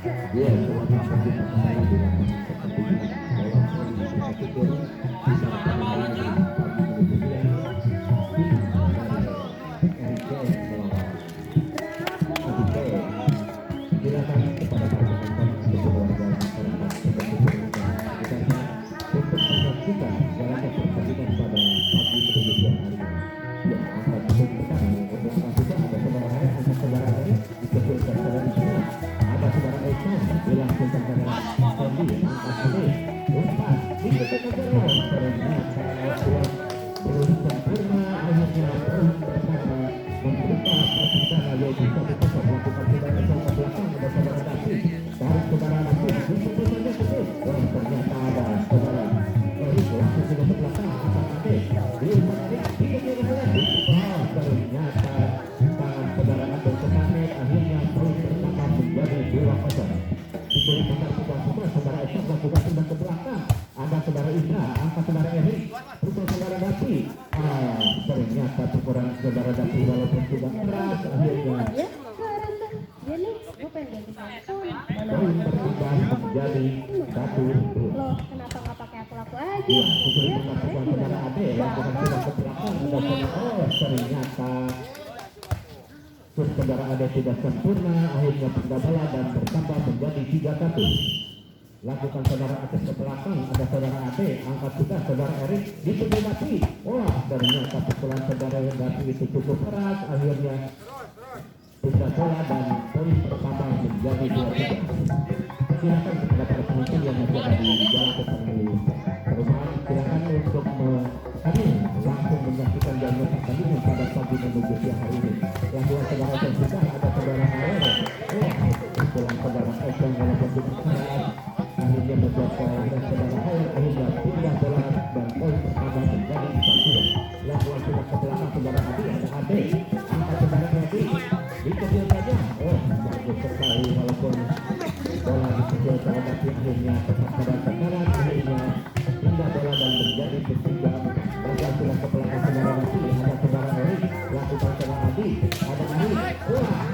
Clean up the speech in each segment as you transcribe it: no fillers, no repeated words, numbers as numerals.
Iya, selamat pagi kembali dengan kepentingan bola voli sepak bola bisa kembali pagi menuju siang tim dari RICS melawan ADP. Silakan kepada para penonton untuk warga masyarakat seperti umumnya sekitarnya untuk menyaksikan jalannya pertandingan pada pagi menuju siang hari ini. Ya, angkat poin pertama untuk selanjutnya ada saudara Hai, angkat saudara Eri dikecilkan saudara Ismail, ada saudara Eka dilangsungkan saudara Sandy, angkat ini umpan dikecilkan saudara ternyata kuat belum sempurna, akhirnya poin pertama membuka pertandingan yaitu 1-0 melakukan saudara Eka belakang ada saudara David dari saudara David dikecilkan betul dan ternyata ada saudara Eri langsung ke belakang angkat Ade diumpan ternyata tangan saudara Abel Kenamet akhirnya poin pertama menjadi 2-0. Diberi bentar suka saudara Eka melakukan pindah ke belakang. Ada saudara Indra, angkat saudara Erik, terus saudara Dati. Ternyata kurang saudara Dati walaupun sudah keras akhirnya poin berubah menjadi 1-2. Loh, kenapa nggak pakai aku aja? Iya, diberi bentar suka saudara Ade lakukan pindah ke belakang. Ternyata saudara Ade tidak sempurna, akhirnya pindah bola dan bertambah menjadi 3-1. Lakukan saudara Ade ke belakang, ada saudara Ade, angkat sudah saudara Erik, dituju Dati. Wah, ternyata pukulan saudara Dati itu cukup keras, akhirnya pindah bola dan poin pertama menjadi 2-3. Silakan kepada para penonton yang masih ada di jalan ke perumahan, silakan untuk kami langsung menyaksikan jalannya pertandingan pada pagi menuju siang hari ini. Lakukan saudara terbuka, ada saudara Aero. Pukulan saudara Eka walaupun cukup keras, akhirnya membuat dan saudara Aero akhirnya pindah bola dan poin pertama menjadi 4-2. Lakukan sudah ke belakang saudara Adi, ada Ade, angkat saudara Adi, dikecil saja. Bagus sekali walaupun bola dikecil saudara Adi akhirnya tetap pada tekanan, akhirnya pindah bola dan menjadi 3-4. Lakukan sudah ke belakang saudara Adi, ada saudara Erik, lakukan saudara Adi, ada Adi.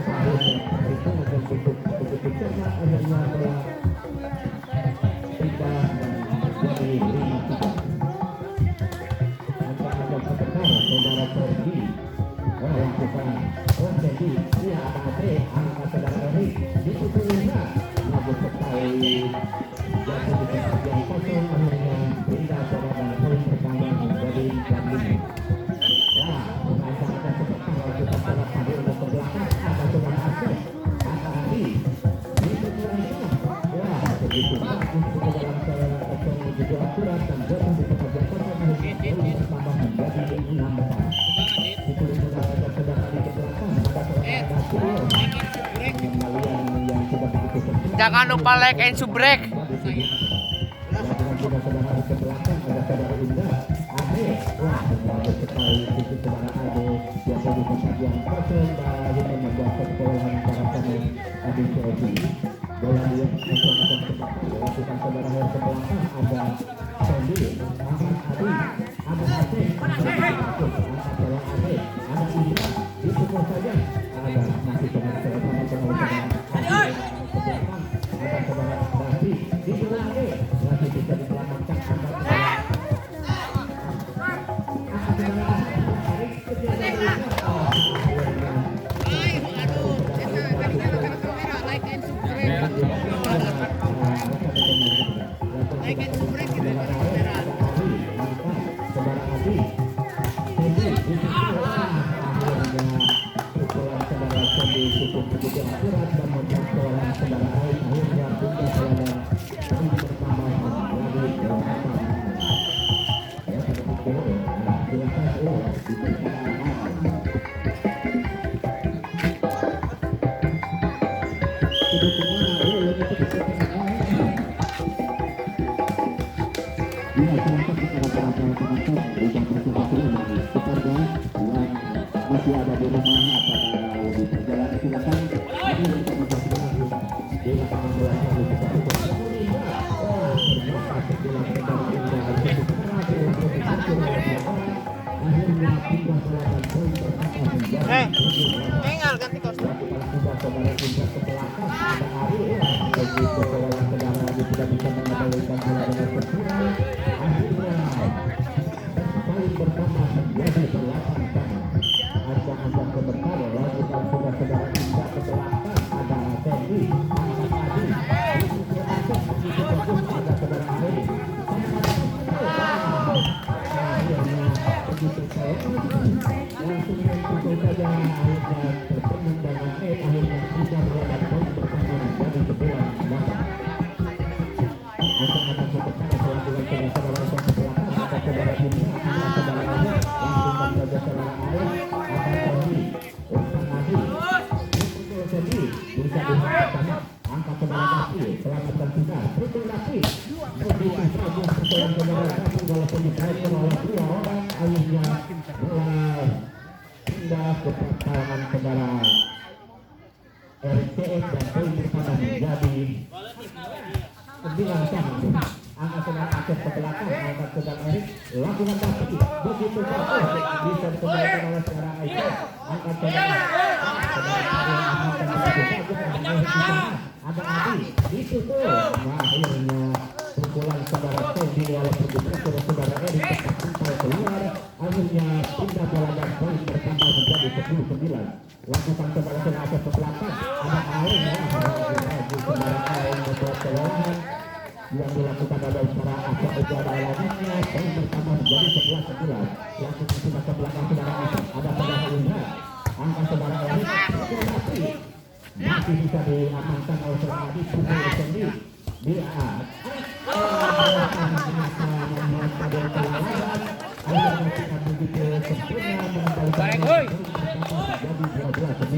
Akhirnya itu akan cukup cermat, akhirnya bola pindah dan menjadi 5-3. Ada sebentar saudara Sergi lakukan Sergi, iya ada Ade, angkat saudara Erik, ditutup Indra, lagu sekali jatuh di tempat yang kosong, akhirnya pindah bola dan poin pertama menjadi 4-5. Nah, ada sebentar lakukan saudara Ade untuk ke belakang, ada saudara Aceh, ada Adi, ditutup Indra. Wah, begitu bagus kedalam saudara Aceh menuju akurat dan jatuh di tempat yang kosong, akhirnya poin pertama menjadi 6-4. Jangan lupa like and subscribe. Masih ada di rumah atau di perjalanan, silakan ini untuk menyaksikan di lapangan bola lalu kita tutup. Wah, ternyata sekilas saudara Indra cukup keras akhirnya 3 poin pertama menjadi Tinggal ganti kostum. saudara Indra ke belakang, ada Ari begitu seorang saudara Adi tidak bisa mengabaikan bola dengan sempurna. Akhirnya saling bertambah menjadi 8 sama. Ajang-ajang sebentar lakukan saudara-saudara Indah ke belakang. Ada Tendi, angkat Adi, disusul Asep, begitu bagus ada saudara Ari. Akhirnya begitu saya langsung menentukan saja akhirnya bertemu dengan akhirnya sudah berada poin bersama menjadi 11-8. Akan sebentar melakukan saudara-saudara yang ke belakang ada saudara Bumi, ada saudara Ari, langsung menjaga saudara Ari, ada Tendi, Ustaz Adi, betul Tendi, bisa dilakukan angkat saudara Dapi, selamatkan sudah, betul Dapi, begitu bagus persoalan saudara Dapi walaupun dikaitkan oleh 2 orang, akhirnya bola pindah ke pertahanan saudara RCS dan poin bersama menjadi 9 sama. Angkat saudara Aceh ke belakang, angkat saudara Erik, lakukan Dapi, begitu bagus, bisa dikembalikan oleh saudara Aisyah, angkat saudara ada Adi, ditutup, akhirnya pukulan saudara Tendi walaupun ditutup saudara Erik tetap sampai keluar, akhirnya pindah bola dan poin bertambah menjadi 10-9. Lakukan saudara Aceh ke belakang, ada Ain, saudara Ain membuat keluaran yang dilakukan oleh saudara Aceh Ujada lainnya, poin bertambah menjadi 11-11. Lakukan sudah ke belakang saudara Aceh, ada saudara Indra, angkat saudara Erik, Dapi, masih bisa diamankan oleh saudara Adi, pukul Tendi, dia akhirnya kita begitu sempurna mengembalikan jadi 12-9.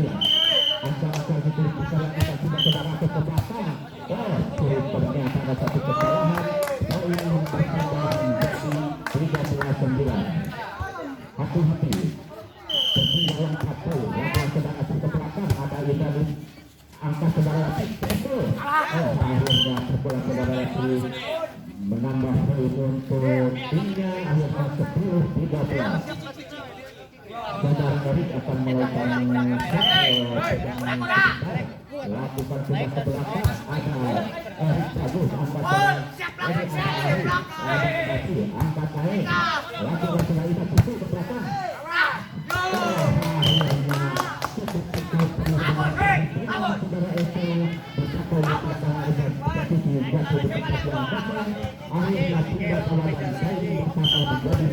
Asal-asal itu bisa lakukan sudah saudara ke belakang. Ternyata ada satu kesalahan, poin bertambah menjadi 13-9. Hati-hati, ketinggalan 1, lakukan saudara ke belakang, ada Yudhani, angka saudara betul. Akhirnya pukulan saudara menambah poin untuk timnya, akhirnya 10-13. Saudara Erik akan melakukan lakukan sudah ke belakang, ada Erik bagus, angkat Erik, angkat Erik, lakukan sudah itu putus ke belakang. Saudara itu bersatu di belakang posisi jatuh di tempat yang kosong, akhirnya pindah kawan dan saing bersama menjadi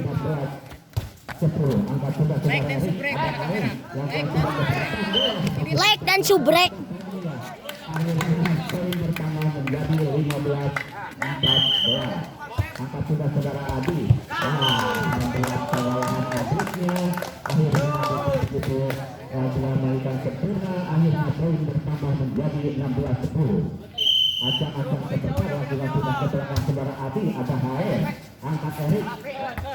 14-10. Angkat sudah saudara Erik, ada Ain, lakukan sudah ke belakang, Like dan subrek. akhirnya poin pertama menjadi 15-14. Angkat sudah saudara Adi, membuat kesalahan adiknya, akhirnya begitu melakukan sempurna, akhirnya poin bertambah menjadi 16-10. Acak-acak sebentar lakukan sudah ke belakang saudara Adi, ada HR, angkat Erik,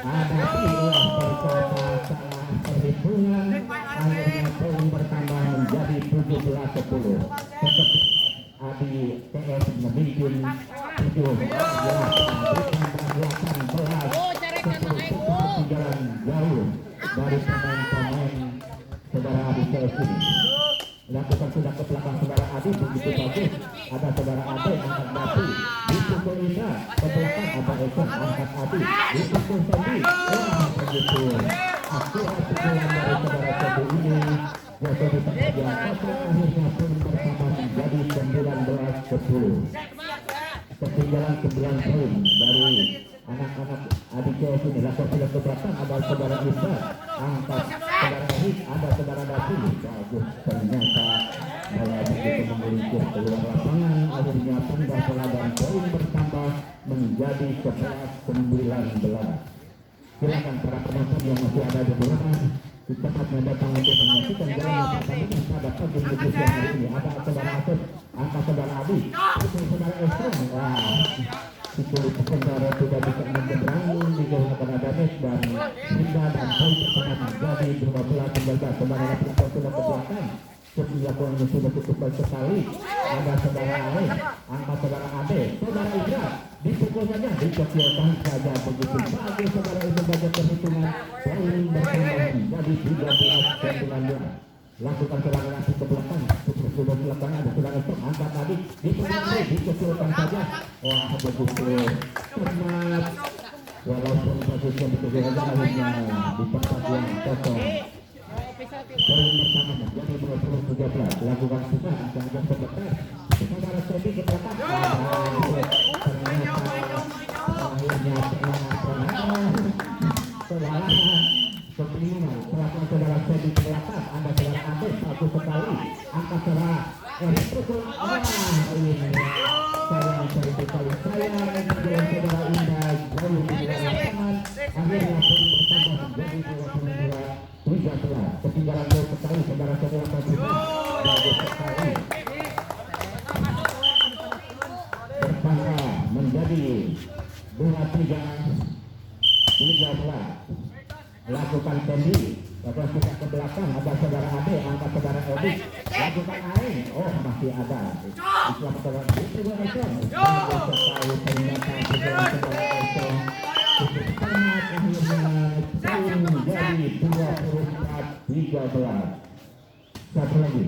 ada Tilah berkata salah perhitungan, akhirnya poin bertambah menjadi 17-10. Tetap Adi TS memimpin 17-18, ketinggalan jauh dari pemain-pemain saudara Adi TS ini. Lakukan sudah ke belakang saudara Adi, begitu bagus, ada saudara Ade, angkat Dapi, dipukul Indra, ke belakang ada Esen, angkat Adi, dipukul Tendi, begitu akurat pukulan dari saudara Tendi ini jatuh di tempat yang kosong, akhirnya pun bersama menjadi 19-10. Ketinggalan 9 poin dari anak-anak Adi TS ini. Lakukan sudah ke belakang, ada saudara Indra, angkat saudara Erik, ada saudara Dapi, bagus, ternyata bola begitu memeluncur keluar lapangan, akhirnya pindah bola dan poin bertambah menjadi 11-19. Silakan para penonton yang masih ada di ruangan cepatnya datang untuk menyaksikan jalannya pertandingan pada pagi minggu siang hari ini. Ada saudara Asep, angkat saudara Adi, itu saudara Esron, Kulit saudara tidak bisa menyeberangi, digunakan ada net dan pindah dan poin pertama menjadi 12-19. Saudara lakukan sudah ke belakang, dilakukan sudah cukup baik sekali. Ada saudara Ain, angkat saudara Ade, saudara Indra, dipukul saja, dikecilkan saja, begitu bagus saudara itu baca perhitungan, poin bertambah menjadi 13-19. Lakukan saudara ke belakang, sudah belakang ada saudara Esok, angkat tadi, dikecilkan saja. Wah, begitu cermat. Walaupun posisi begitu saja akhirnya di tempat yang kosong. Poin pertama menjadi 20-13. Lakukan juga agak sebentar. Saudara Sebi ke belakang. Ternyata akhirnya saudara kebingungan. Pelakuan saudara Sebi ke belakang. Anda saudara Ade satu sekali. Angkat saudara Erik pukul. Ini saya mencari sekali. Saya mencari saudara Indah jauh di luar lapangan. Akhirnya poin bertambah menjadi 22-13. Ketinggalan gol sekali saudara-saudara Persib. Bagus sekali. Bertambah menjadi 23-13. Lakukan Sandy. Lakukan kita ke belakang. Ada saudara Ade. Angkat saudara Edi. Lakukan Aing. Oh, masih ada. Islam saudara Edi. Bagus sekali. Ternyata saudara Edi. Cukup sangat akhirnya menjadi 24-13. Satu lagi.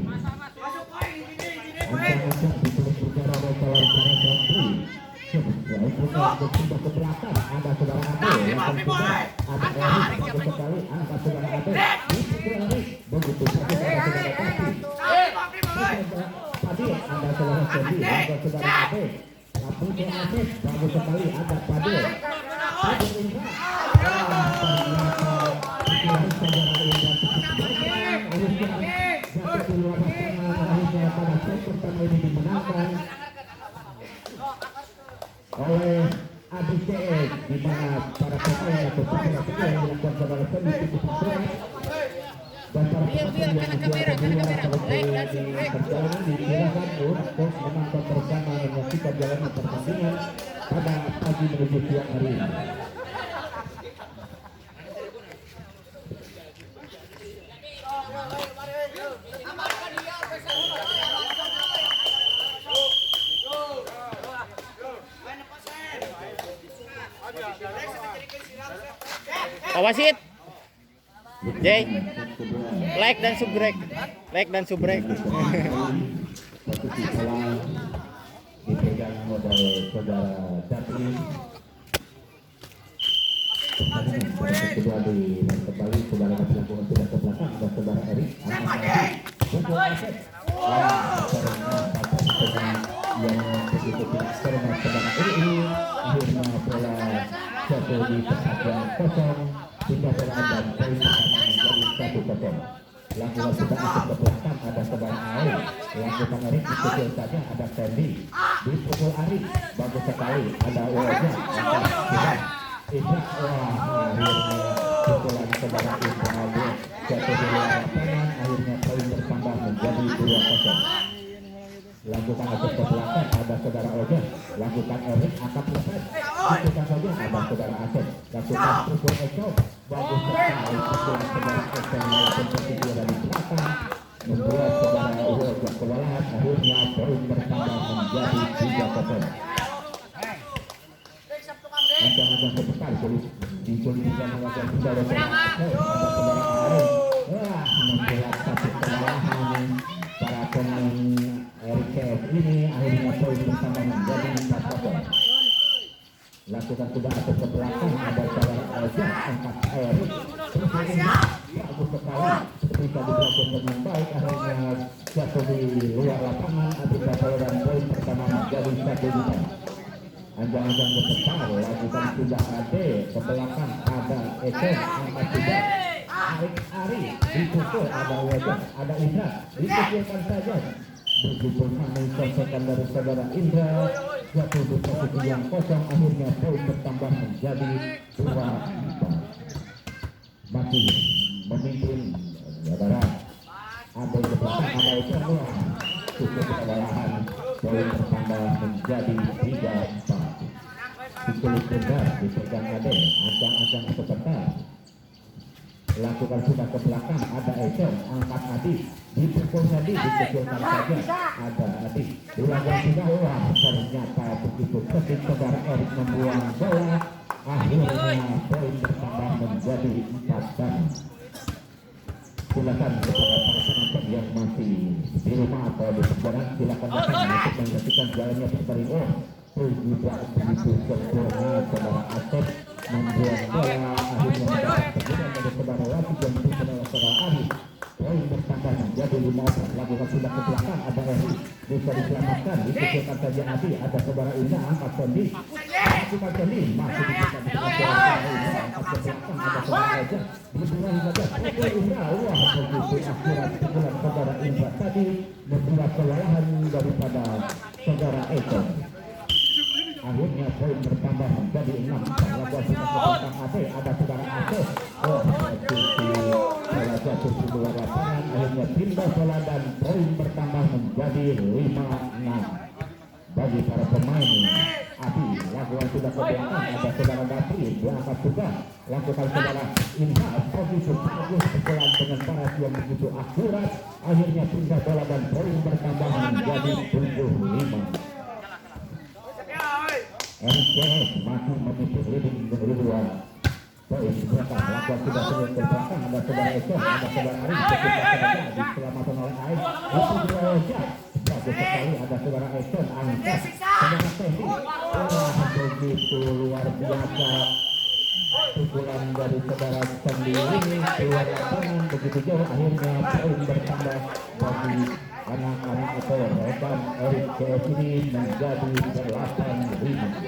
Ancang-ancang ditulis bicara oleh kawan-kawan Santri. Selain putar berpindah ke belakang, ada saudara Ade. Ada Erik, bagus sekali. Angkat saudara Ade. Dipukul Erik. Begitu saja saudara Kasih. Tadi ada saudara Sebi. Ada saudara Ade. Langsung ke Asif. Bagus sekali. Ada Padil. Oleh ADCS di mana para pemain atau pemain yang dilakukan saudara Sebi cukup berat dan para pemain yang di perjalanan digunakan untuk menonton bersama menyaksikan jalannya pertandingan pada pagi menuju siang hari ini. Wasit. Jay. Like dan subrek. Like dan subrek. Posisi bola dipegang oleh saudara Jatli. Kedua di kembali saudara melakukan sudah ke belakang dan saudara Erik untuk Asep. Yang begitu tidak cermat saudara ini akhirnya bola jatuh di tempat yang kosong. Hingga bola dan poin menjadi 1-0. Lakukan sudah Asep ke belakang, ada saudara Aik. Lakukan Erik dipukul saja, ada Sandy. Dipukul Arik, bagus sekali. Ada Wajah, Ibra, wah akhirnya pukulan saudara Ibra jatuh di luar lapangan. Akhirnya poin bertambah menjadi 2-0. Lakukan Asep ke belakang, ada saudara Ojek. Lakukan Erik, angkat lepas. Lakukan saja, ada saudara Asep. Lakukan pukul Eko. Bagus sekali pukulan saudara Eko walaupun posisi dari belakang membuat saudara Ojek kewalahan. Akhirnya poin bertambah menjadi 3-0. Ancang-ancang sebentar dipolisikan melakukan saudara ada saudara Arik. Wah, membuat satu kewalahan para pemain RKF ini. Akhirnya poin bersama menjadi 4-0. Lakukan sudah Asep ke belakang, ada saudara Ojek, angkat Erik. Bagus sekali, bisa dilakukan dengan baik. Akhirnya jatuh di luar lapangan. Akhirnya dan poin bersama menjadi 1-0. Anjang-anjang besar, lakukan sudah Ade ke belakang, ada Eko, angkat sudah Ari, dipukul, ada Wajah, ada Indra, dipukulkan saja. Begitu mencontohkan dari saudara Indra, jatuh di posisi yang kosong. Akhirnya poin bertambah menjadi 2-4. Masih memimpin saudara Ade ke belakang, ada Eko, cukup kewalahan. Poin bertambah menjadi 3-4. Dikulit benar dipegang Ade, ancang-ancang sebentar. Lakukan sudah ke belakang, ada Eko, angkat Adi, dipukul tadi, dikecilkan saja, ada Adi. Dilakukan sudah, wah ternyata begitu ketik saudara Erik membuang bola. Akhirnya poin bertambah menjadi 4-4. Silakan kepada para penonton yang masih di rumah atau di perjalanan silakan datang untuk menyaksikan jalannya pertandingan. Tidak begitu sempurna saudara Asep membuang bola akhirnya mendapat teguran dari saudara Wati dan saudara Adi. Poin bertambah menjadi 15. Lakukan sudah ke belakang, ada Eri bisa diselamatkan, dikecilkan saja Adi, ada saudara Indah angkat Sondi, lakukan Sondi masih bisa diselamatkan angkat ke belakang, ada saudara Eja dibuang saja Putri Indah. Wah begitu akurat pukulan saudara Indah tadi membuat kewalahan daripada saudara Eko. Akhirnya poin bertambah menjadi 6. Lakukan sudah ke belakang Ade, ada saudara Ade. Oh salah satu di luar lapangan, akhirnya pindah bola dan poin bertambah menjadi 5-6 bagi para pemain. Adi lakukan sudah ke belakang, ada saudara Gati diangkat juga, lakukan saudara Indah begitu bagus pukulan dengan baras yang begitu akurat, akhirnya pindah bola dan poin bertambah menjadi 7-5. RCS masih memiliki leading dengan 2 poin belakang. Lakukan sudah sebelum ke belakang, ada saudara Eko, ada saudara Arif, diselamatkan oleh Aik, itu dua Ojak bagus sekali, ada saudara Eko angkat saudara Tehi. Wah begitu luar biasa pukulan dari saudara sendiri keluar lapangan begitu jauh, akhirnya poin bertambah bagi anak-anak atau rekan RCS ini menjadi 8-5.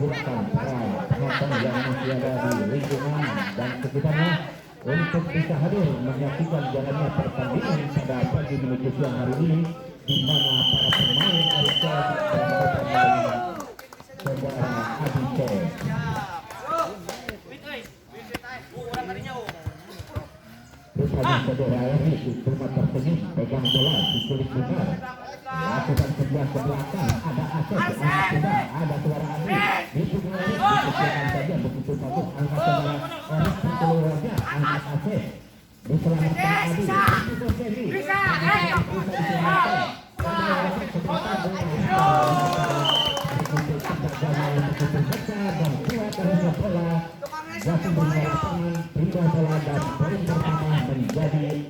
Silakan para penonton yang masih ada di lingkungan dan sekitarnya untuk bisa hadir menyaksikan jalannya pertandingan pada pagi menuju siang hari ini, di mana para pemain RCS berhadapan dengan saudara Adi CS. Bersama saudara Eri cuma tersenyum pegang bola di kulit benar, lakukan sebelah ke belakang, ada Asep angkat sudah, ada suara Adi dikecilkan saja begitu bagus, angkat saudara Erik keluarnya, angkat Asep diselamatkan Adi, itu Fendi bisa diselamatkan saudara Erik ke belakang, begitu ketegangan begitu besar dan kuat akhirnya bola jatuh di lapangan, pindah bola dan poin pertama menjadi 6-8.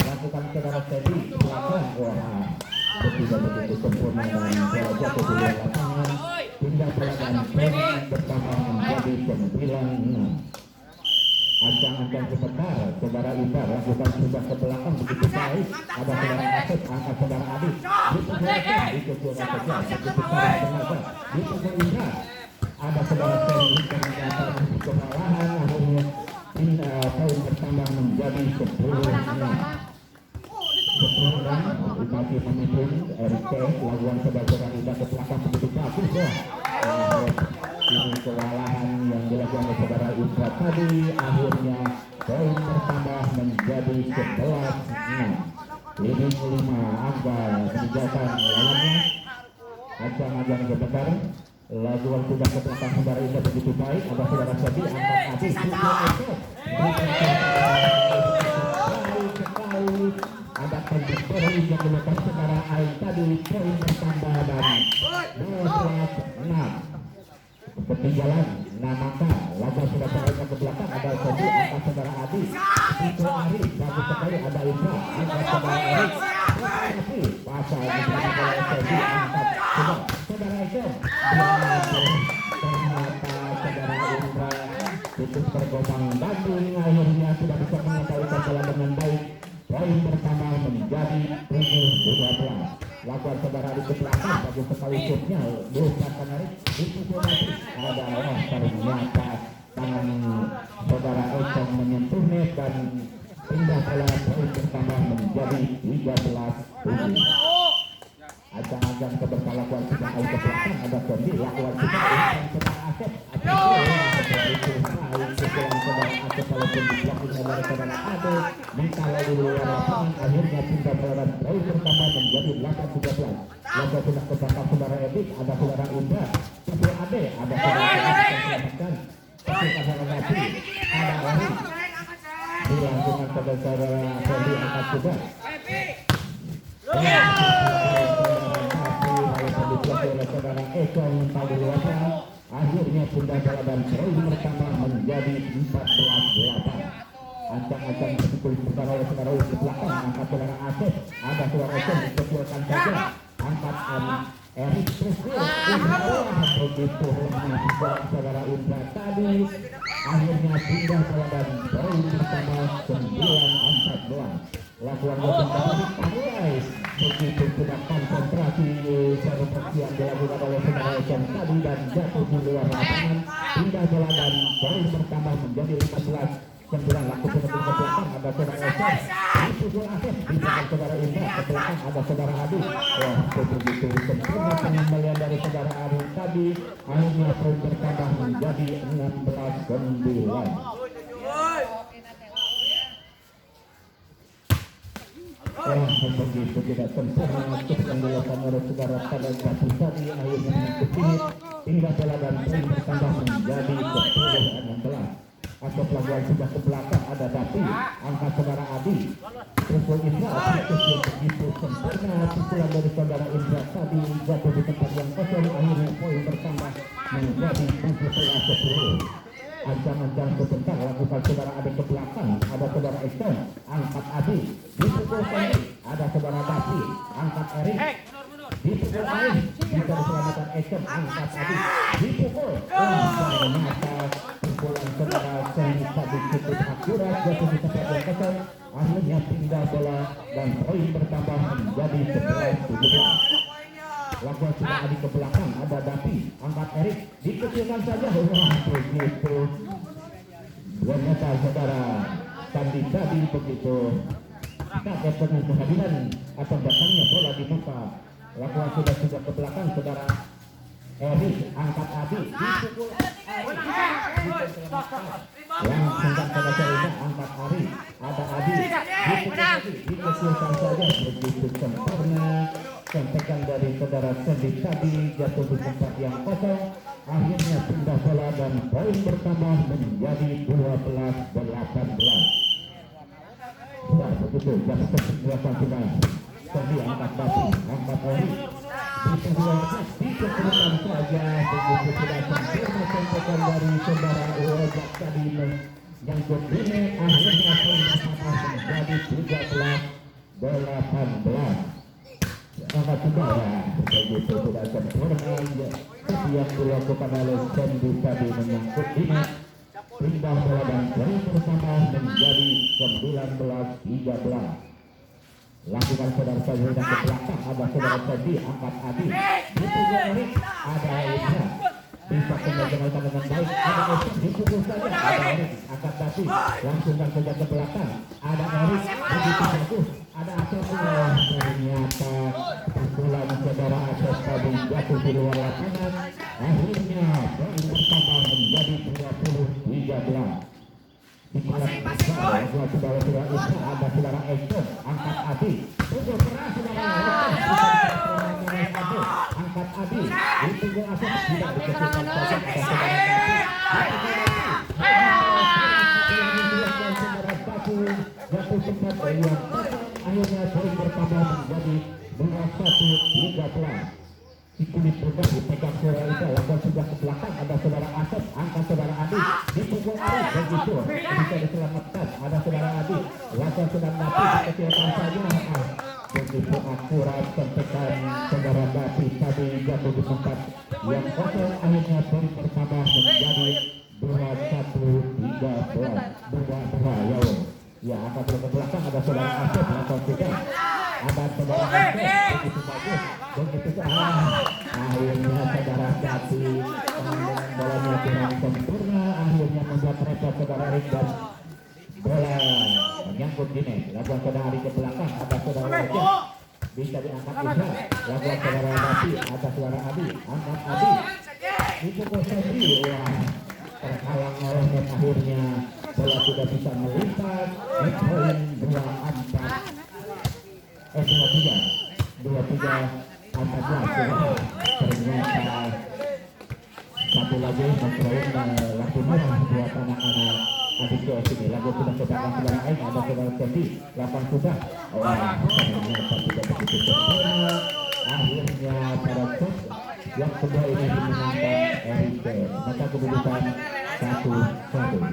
Lakukan saudara Teddy belakang, wah begitu sempurna dan bola jatuh di luar lapangan, pindah bola dan poin pertama menjadi 9-6. Ancang-ancang sebentar, saudara Ibar lakukan sudah ke belakang begitu baik, ada saudara Asep angkat saudara Adi, dipukul saja begitu besar tenaga, dipukul Indra, ada saudara Ferry ternyata kewalahan, akhirnya poin bertambah menjadi 10-6. Dikasih pemimpin RCS lakukan saudara Indra ke belakang begitu bagus, ini kewalahan yang dilakukan oleh saudara Indra tadi, akhirnya poin bertambah menjadi 11-6. Ini 5 angka kebijakan lawannya. Ajang-ajang sebentar, lakukan sudah ke belakang saudara Indra begitu baik, ada saudara Sedi angkat Adi, ada penjepit yang dilakukan saudara Ain tadi, poin bertambah dan 12-6. Ketinggalan Namaka, lakukan sudah terangkat ke belakang, ada Sedi angkat saudara Adi, itu Ari bagus sekali, ada Indra angkat saudara Ari, tapi pasal bersama Sedi angkat sudah saudara Eko, ternyata saudara Indra putus tergobang banding, akhirnya sudah bisa mengembalikan bola dengan baik. Poin pertama menjadi 7-12. Lakukan saudara di belakang, bagus sekali shootnya, berusaha menarik, dipukul lagi, adalah ternyata tangan saudara Eko menyentuh net dan pindah bola, poin pertama menjadi 13-7. Ajang-ajang keberkalakuan sudah air ke belakang, ada Sondi, lakukan sudah saudara Asep, pukulan saudara Asep walaupun diblokir oleh saudara Ade, mengkalah di luar lapangan, akhirnya pindah bola dan poin pertama menjadi 8-13. Lakukan sudah ke belakang saudara Edik, ada saudara Indra, itu Ade, ada saudara diselamatkan, ketika saudara Nasi, ada Eri, dilakukan saudara Sondi angkat sudah. Oleh saudara Eko mental di luar, akhirnya pindah bola dan poin pertama menjadi 14-8. ancang-ancang dipukul sementara oleh saudara di belakang, angkat saudara Asep, ada saudara Esen dikecilkan saja, angkat Erik Trisno, begitu saudara Indra tadi, akhirnya pindah bola dan poin pertama 9-14. Lakukan kembali Panulai, begitu tidak konsentrasi seperti yang dilakukan oleh saudara Esen tadi dan jatuh di luar lapangan, pindah bola dan poin bertambah menjadi 15. Sembilan lakukan ke belakang ada saudara Esen, dipukul Asep di belakang saudara Indra, ke belakang ada saudara Adi. Wah, begitu sempurna pengembalian dari saudara Adi tadi, akhirnya poin bertambah menjadi 16-9. Begitu tidak sempurna untuk yang dilakukan oleh saudara pada jatuh tadi, akhirnya mengikuti hingga bola dan poin bertambah menjadi 10-16. Asep laguan sudah ke belakang, ada Dapi, angkat saudara Adi, terus Indra, begitu sempurna pukulan dari saudara Indra tadi jatuh di tempat yang kosong, akhirnya poin bertambah menjadi 17-10. Ancang-ancang sebentar lakukan saudara Adi ke belakang, ada saudara Esen, angkat Adi, dipukul Eri, ada saudara Dapi, angkat Erik, dipukul Erik, bisa diselamatkan Esen, angkat Adi, dipukul, ternyata pukulan saudara Esen tadi cukup akurat jatuh di tempat yang kosong, akhirnya pindah bola dan poin bertambah menjadi 11-17. Lakukan sudah Adi ke belakang, ada Dapi, angkat Erik, dikecilkan saja. Wah, begitu ternyata saudara Sandi tadi begitu kaget dengan kehadiran atau datangnya bola di muka. Lakukan sudah ke belakang saudara Erik, angkat Adi, dipukul langsung ke saudara angkat Ari, ada Adi, dipukul lagi, dikecilkan saja. Begitu sempurna tembakan dari saudara Sandi tadi jatuh di tempat yang kosong, akhirnya pindah bola dan poin bertambah menjadi 12-18. Sudah begitu jatuh ke belakang sudah Sandi angkat Dapi, angkat Eri, dikecilkan saja. Begitu sudah sempurna tembakan dari saudara Ojak tadi yang kedua, akhirnya poin bertambah menjadi 13-18. Angkat juga ya, begitu sudah sempurna tapi yang dilakukan oleh Sandi tadi menyangkut ini, pindah bola dan poin bersama menjadi 19-13. Lakukan saudara Sandi ke belakang, ada saudara Sandi, angkat Adi, dipukul Erik, ada Indra, bisa kembali dengan baik, ada Erik, dipukul saja, ada Erik, angkat Dapi, langsungkan saja ke belakang, ada Erik, begitu bagus, ada Asep, ternyata pukulan saudara Asep tadi jatuh di luar lapangan, akhirnya poin bertambah menjadi 20-13. Di kelas besar, saudara Indra, ada saudara Esen, angkat Adi, pukul keras saudara angkat Adi, dipukul Asep, tidak dikecilkan saja, ada saudara Dapi, jatuh sempat yang akhirnya poin bertambah menjadi 21-13. Si kulit berubah dipegang saudara itu, lakukan sudah ke belakang, ada saudara Asep, angkat saudara Adi, dipukul Ari, begitu bisa diselamatkan, ada saudara Adi, lakukan saudara Dapi, dikecilkan saja. Begitu akurat tembakan saudara Dapi tadi jatuh di tempat yang kosong, akhirnya poin pertama menjadi 21-13. Ya, angkat ke belakang, ada saudara Asep, lakukan sudah, ada saudara Asep, begitu bagus, begitu akhirnya saudara Dapi pengambilan bolanya kurang sempurna, akhirnya membuat repot saudara Erik dan bola menyangkut di net. Lakukan saudara Ari ke belakang, ada saudara Ojek, bisa diangkat Indra, lakukan saudara Dapi, ada saudara Adi, angkat Adi, dipukul Sandi, wah terhalang oleh net, akhirnya bola tidak bisa melintas. Poin 23-14. Ternyata satu lagi memperoleh laku merah buat anak-anak Aditya sini. Lagu sudah kedatangan saudara Aing, ada saudara Sandi, 8 sudah. Wah, ternyata tidak begitu sempurna. Akhirnya pada set yang kedua ini dimenangkan Erik. Maka kedudukan 1-1.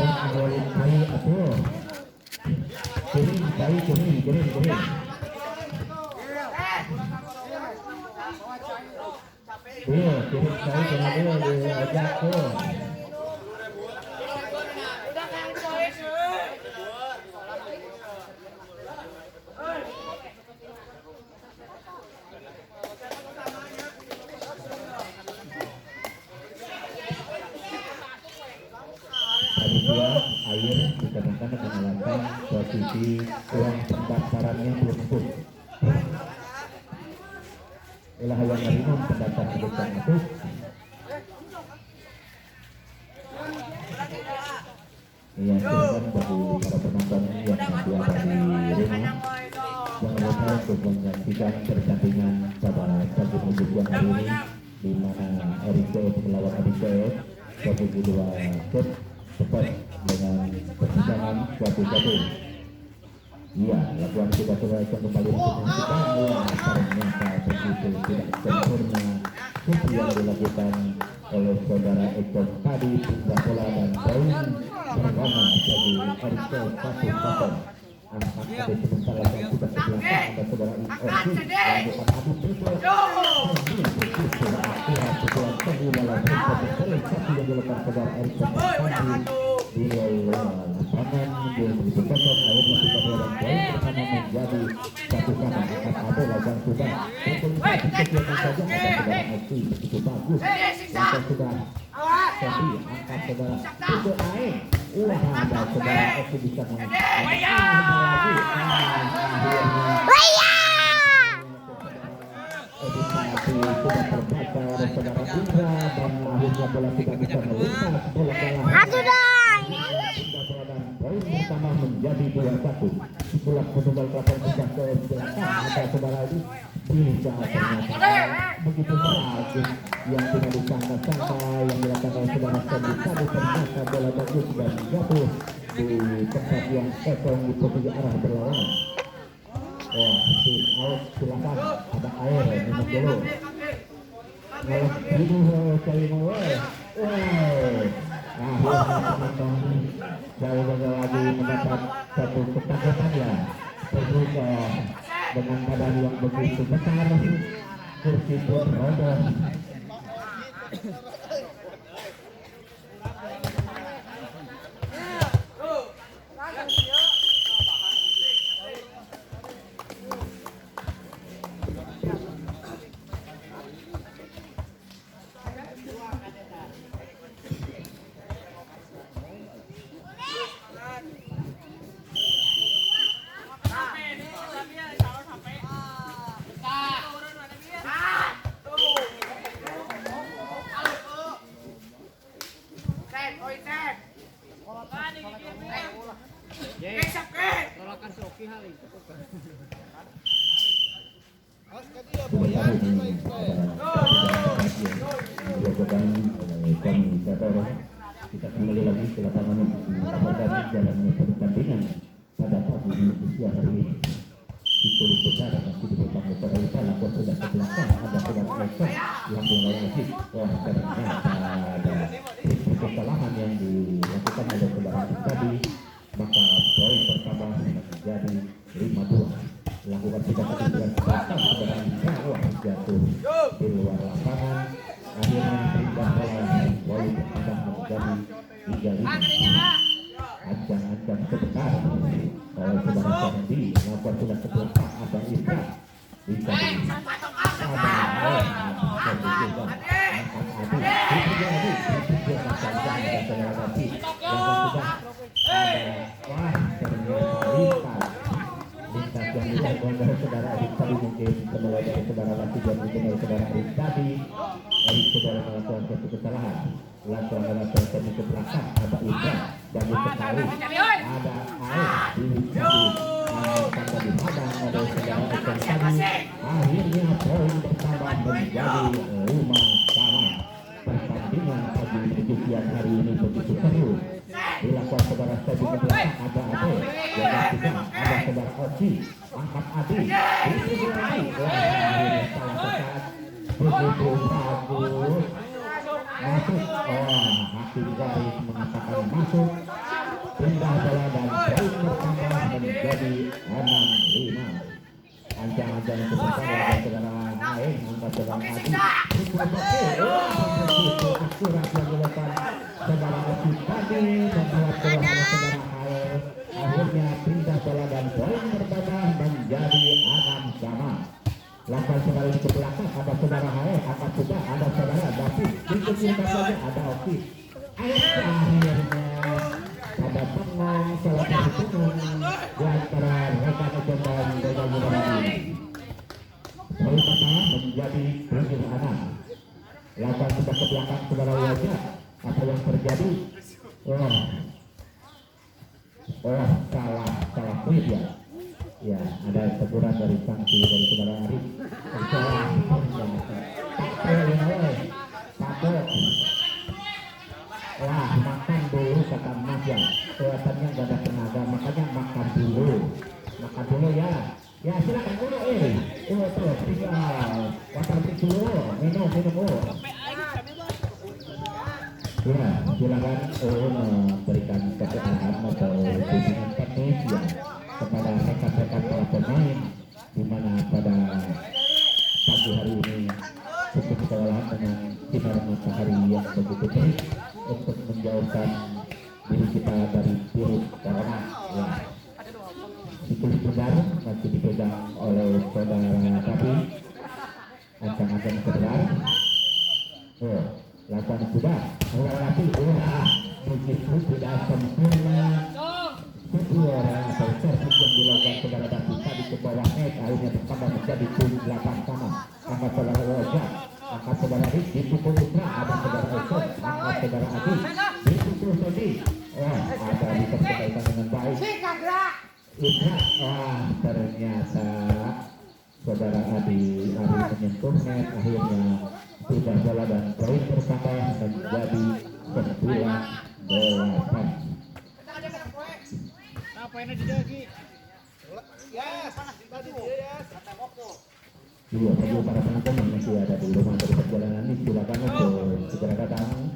Awalin kali atuh. Kirim kali kirim. Kirim kali kena diajak tuh. Air dikarenakan dengan posisi uang pendaftarannya belum masuk. Itulah yang minimum pendaftaran belum masuk. Iya, silakan bagi para penonton yang berada di rumah, jangan lupa untuk menyaksikan pertandingan pada pagi minggu siang hari ini, di mana RICS melawan ADCS bagi kedua set cepat dengan persidangan 1-1. Iya, lakukan kita selesai kembali untuk menyaksikan ternyata begitu tidak sempurna seperti yang dilakukan oleh saudara Eko tadi, pindah bola dan poin berwarna bagi RICS 1-1. Angkat ada sebentar lagi sudah ke belakang, ada saudara Ikosi dan bukan Abu Bito. Ini begitu akurat sebuah pengguna satu yang dilakukan saudara RICS di lapangan yang begitu cocok. Akhirnya kita dan poin bersama menjadi satu sama. Angkat ada lajang sudah dikecilkan saja ada saudara Eki begitu bagus. Langkah sudah tapi angkat saudara itu naik. Ada saudara Eki bisa edukasi sudah terbaca oleh saudara Indra dan akhirnya bola tidak bisa melintas bola dan poin pertama menjadi 2-1. Itulah penunggal kelapa sudah ke belakang ada saudara ini bisa ternyata begitu bagus yang tidak disangka-sangka yang dilakukan oleh saudara Sendi tadi ternyata bola bagus dan jatuh di tempat yang kosong di posisi arah berlawanan. Out silakan ada air minum dulu. Kalau ini kali mau akhirnya lagi mendapat satu ketakutan ya. Terbuka dengan badan yang begitu besar, kursi pun roboh. Kita kembali lagi ke lapangan melaporkan jalannya pertandingan pada pagi siang hari ini. Itu besar masih di belakang motor kita lakukan sudah ke belakang ada saudara Eko langsung lagi. Wah ternyata ada kesalahan yang dilakukan oleh saudara tadi, maka poin pertama menjadi 5-2. Lakukan tidak kemudian belakang saudara Eko jatuh di luar lapangan. Akhirnya pindah bola poin pertama menjadi 3-5. Ancang-ancang sebentar oleh saudara Sendi lakukan sudah ke belakang ada Isra bisa saudara Adik tadi mungkin penilai dari saudara Lati dan mungkin dari saudara Adik tadi dari saudara melakukan satu kesalahan langsung ada terjadi ke belakang ada Isra dan diketahui ada air di tanda di padang ada saudara Eko tadi. Akhirnya poin bertambah menjadi 5-sama. Pertandingan pagi minggu siang hari ini begitu seru dilakukan saudara Sendi ke belakang ada Ade yang tidak ada saudara Oci angkat Adi itu lagi akhirnya salah sesaat begitu bagus masuk. Hakim garis mengatakan masuk. Pindah bola dan poin bertambah menjadi 6-5. Ancang-ancang itu bersama saudara Haeng, angkat saudara Adi. Akurat yang dilakukan saudara Adi tadi membuat bola saudara Haeng. Akhirnya pindah bola dan poin bertambah menjadi 6-6. Lakukan saudara di belakang ada saudara Haeng, angkat sudah ada saudara David. Dikecilkan saja ada Oki. Akhirnya ada penang salah satu penang di antara rekan dan rekan ini. Poin pertama menjadi 7-6. Lakukan sudah ke belakang saudara wajah. Apa yang terjadi? Salah poin ya. Ya, ada teguran dari sanksi dari saudara Arif. Makan dulu kata Mas ya. Kelihatannya gak ada tenaga, makanya makan dulu ya. Ya silakan dulu terus tinggal water dulu, minum. Ya silakan memberikan keterangan atau bimbingan teknis ya kepada rekan-rekan para pemain, di mana pada pagi hari ini cukup kelelahan dengan sinar matahari yang begitu terik untuk menjauhkan diri kita dari virus corona. Ya. Situs benar masih dipegang oleh saudara Tapi. Ancang-ancang kebenar. Lakukan sudah. Saudara Tapi. Begitu tidak sempurna. Kedua atau servis yang dilakukan saudara Tapi tadi ke bawah net akhirnya bertambah menjadi 8 sama. Angkat saudara Wajah. Angkat saudara Rik, dipukul Isra, ada saudara Esok, angkat saudara Adi, dipukul Sodi. Ada diperkaitan dengan baik. Isra, ternyata saudara Adi menyentuh net, akhirnya sudah bola dan poin bersama menjadi 9-8. Iya, bagi para penonton yang masih ada di rumah dari perjalanan ini, silakan untuk segera datang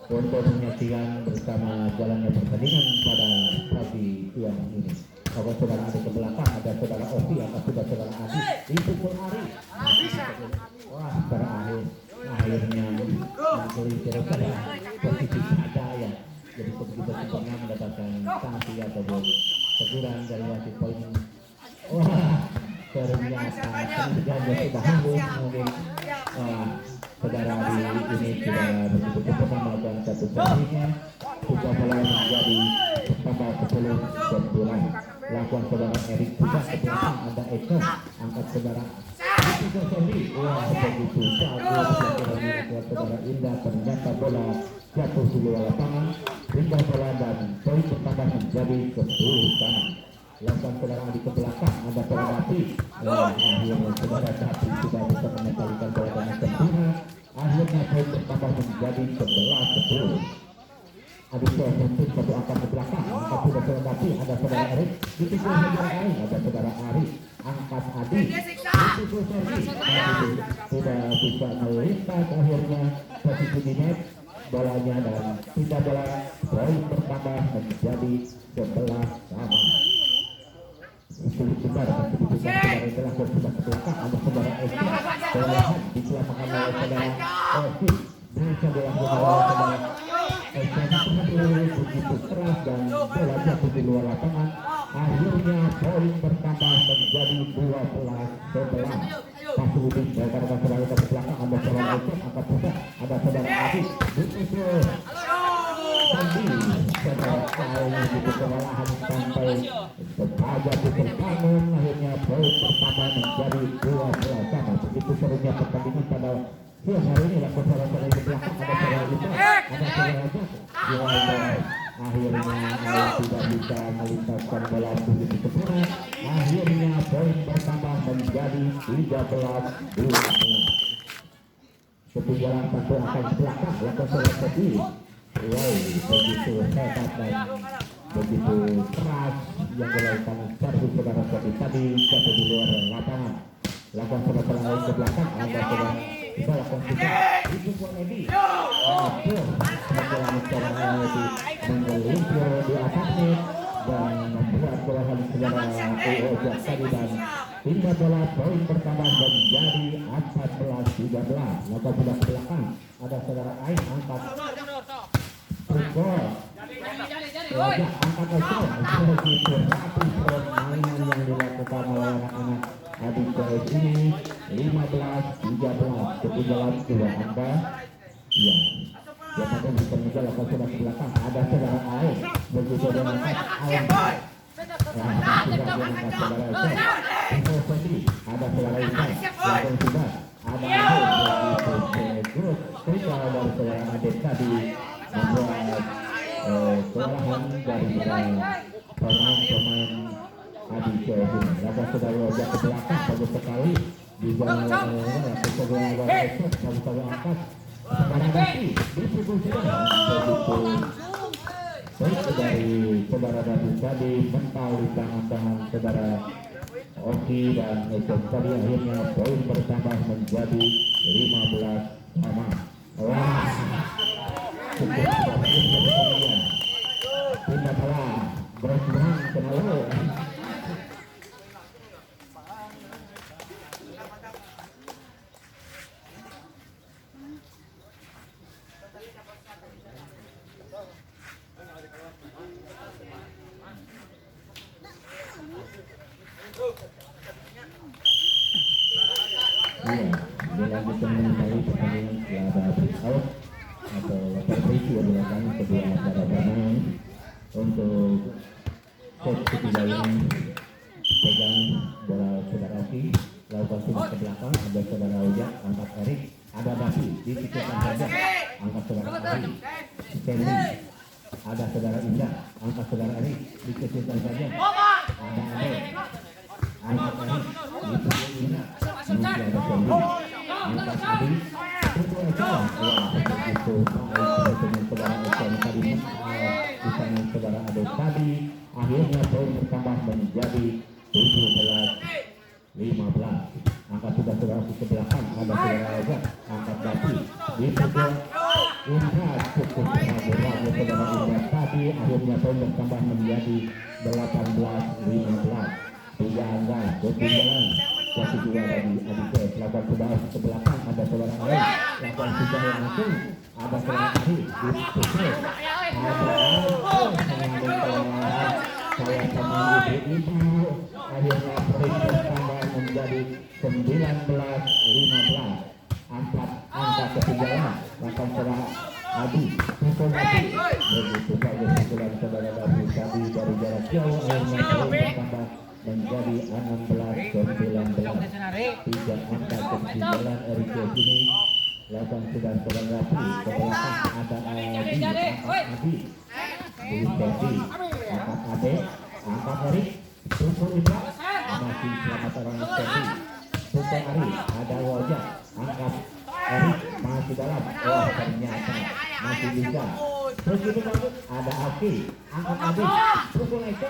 untuk menyaksikan bersama jalannya pertandingan pada pagi siang ini. Kalau saudara ada ke belakang, ada saudara Ovi, atau sudah saudara Adi, dipukul Ari. Akhirnya menggelintir pada posisi saja ya. Jadi begitu sempurna mendapatkan sanksi ataupun teguran dari wasit poin. Ternyata penjaga sudah halus mungkin saudara Adi ini sudah begitu sempurna melakukan satu sanksinya. Sudah mulai menjadi tambah 10-9. Lakukan saudara Erik juga ke belakang, ada Eko, angkat saudara begitu bagus yang saudara Indah, ternyata bola jatuh di luar lapangan. Pindah bola dan poin bertambah menjadi 10 sama. Lakukan saudara Adi ke belakang, ada saudara Api. Akhirnya saudara Api sudah bisa mengembalikan bola dengan sempurna. Akhirnya poin bertambah menjadi 11-10. Adi Sohbentuk satu angkat ke belakang, angkat sudah saudara Api, ada saudara Erik, dipikul saudara Ari, ada saudara Ari, angkat Adi, dipikul sudah bisa melintas. Akhirnya posisi di net bolanya dan tidak bola, poin bertambah menjadi 11 sama. Sulit benar kedudukan saudara telah berpindah ke belakang, ada saudara Eka, bolahan diselamakan oleh saudara Ovi, bisa dilakukan oleh saudara Eka, begitu keras dan bola jatuh di luar lapangan. Akhirnya poin bertambah menjadi 12-11. Fasiliti dari saudara ke belakang, ada saudara Eka, angkat sudah, ada saudara Adi, dipukul Andi, saudara Kawin itu kewalahan sampai sepaja pukul kanan. Akhirnya poin pertama menjadi 12 sama. Begitu serunya pertandingan pada siang hari ini. Lakukan saudara di belakang, ada saudara Ita, ada saudara Jack. Akhirnya tidak bisa melintaskan bola begitu sempurna. Akhirnya poin bertambah menjadi 13-12. Ketinggalan satu angka di belakang, lakukan saudara Teti. Begitu hebat dan begitu keras yang dilakukan servis saudara Teti tadi jatuh di luar lapangan. Lakukan saudara lain ke belakang, ada saudara kita lakukan juga dipukul Edi. menit dan membuat bola balik saudara Ojak tadi dan hingga bola poin bertambah menjadi 14-13. Maka sudah ke belakang ada saudara Ain angkat pukul Ojak angkat ekor begitu rapi permainan yang dilakukan oleh anak-anak Adi Jaya ini 15-13 ketinggalan 2 angka. Ya, siapa yang bisa menjalankan sudah ke belakang ada saudara Ain begitu dengan Ain ada saudara Isan yang sudah ada begitu cerita dari saudara Adit tadi membuat kelelahan dari pemain Adi Jaya ini. Lalu saudara Ojak ke belakang bagus sekali di jalan kedua baru angkat sekarang nanti distribusikan begitu dari saudara David tadi mental di tangan-tangan saudara Oki dan Ejong tadi akhirnya poin bertambah menjadi 15 sama. Wah, tidak kalah berjuang kenal. Dilanjutkan mengenai pertandingan setelah ada free out atau perbaiki yang dilakukan kedua para pemain untuk set ketiga ini pegang bola saudara Oki lakukan sudah ke belakang ada saudara Ojak angkat Erik ada Davi dipikirkan saja angkat saudara Ari Stanley ada saudara Indah angkat saudara Erik dikecilkan saja ada Ade angkat Erik dipikirkan Indah masih ada Stanley angkat Adi itu aja wah begitu dengan saudara Esen tadi di sana saudara Ade tadi akhirnya poin bertambah menjadi 17-15. Angkat sudah saudara ke belakang ada saudara Ojak angkat Davi dipukul Indra cukup ragu-ragu saudara Indra tadi akhirnya poin bertambah menjadi 18-15. 3 angka ketinggalan satu dua lagi Aditya lakukan sudah ke belakang ada saudara Ain lakukan sudah yang langsung ada saudara Ahi dipukul ada saya sama ibu akhirnya poin bertambah menjadi 19-15. Angka ketinggalan lakukan saudara Adi pukul Adi begitu saja pukulan saudara Davi tadi dari jarak jauh akhirnya poin bertambah menjadi 16-19. 3 angka ketinggalan Erik ini lakukan sudah saudara Davi ke belakang ada Adi angkat Adi Adi angkat Ade angkat Erik pukul Indra masih selamat orang Adi pukul Ari ada Wajah angkat Erik masih dalam ternyata masih bisa begitu bagus ada Aki angkat Adi pukul Eko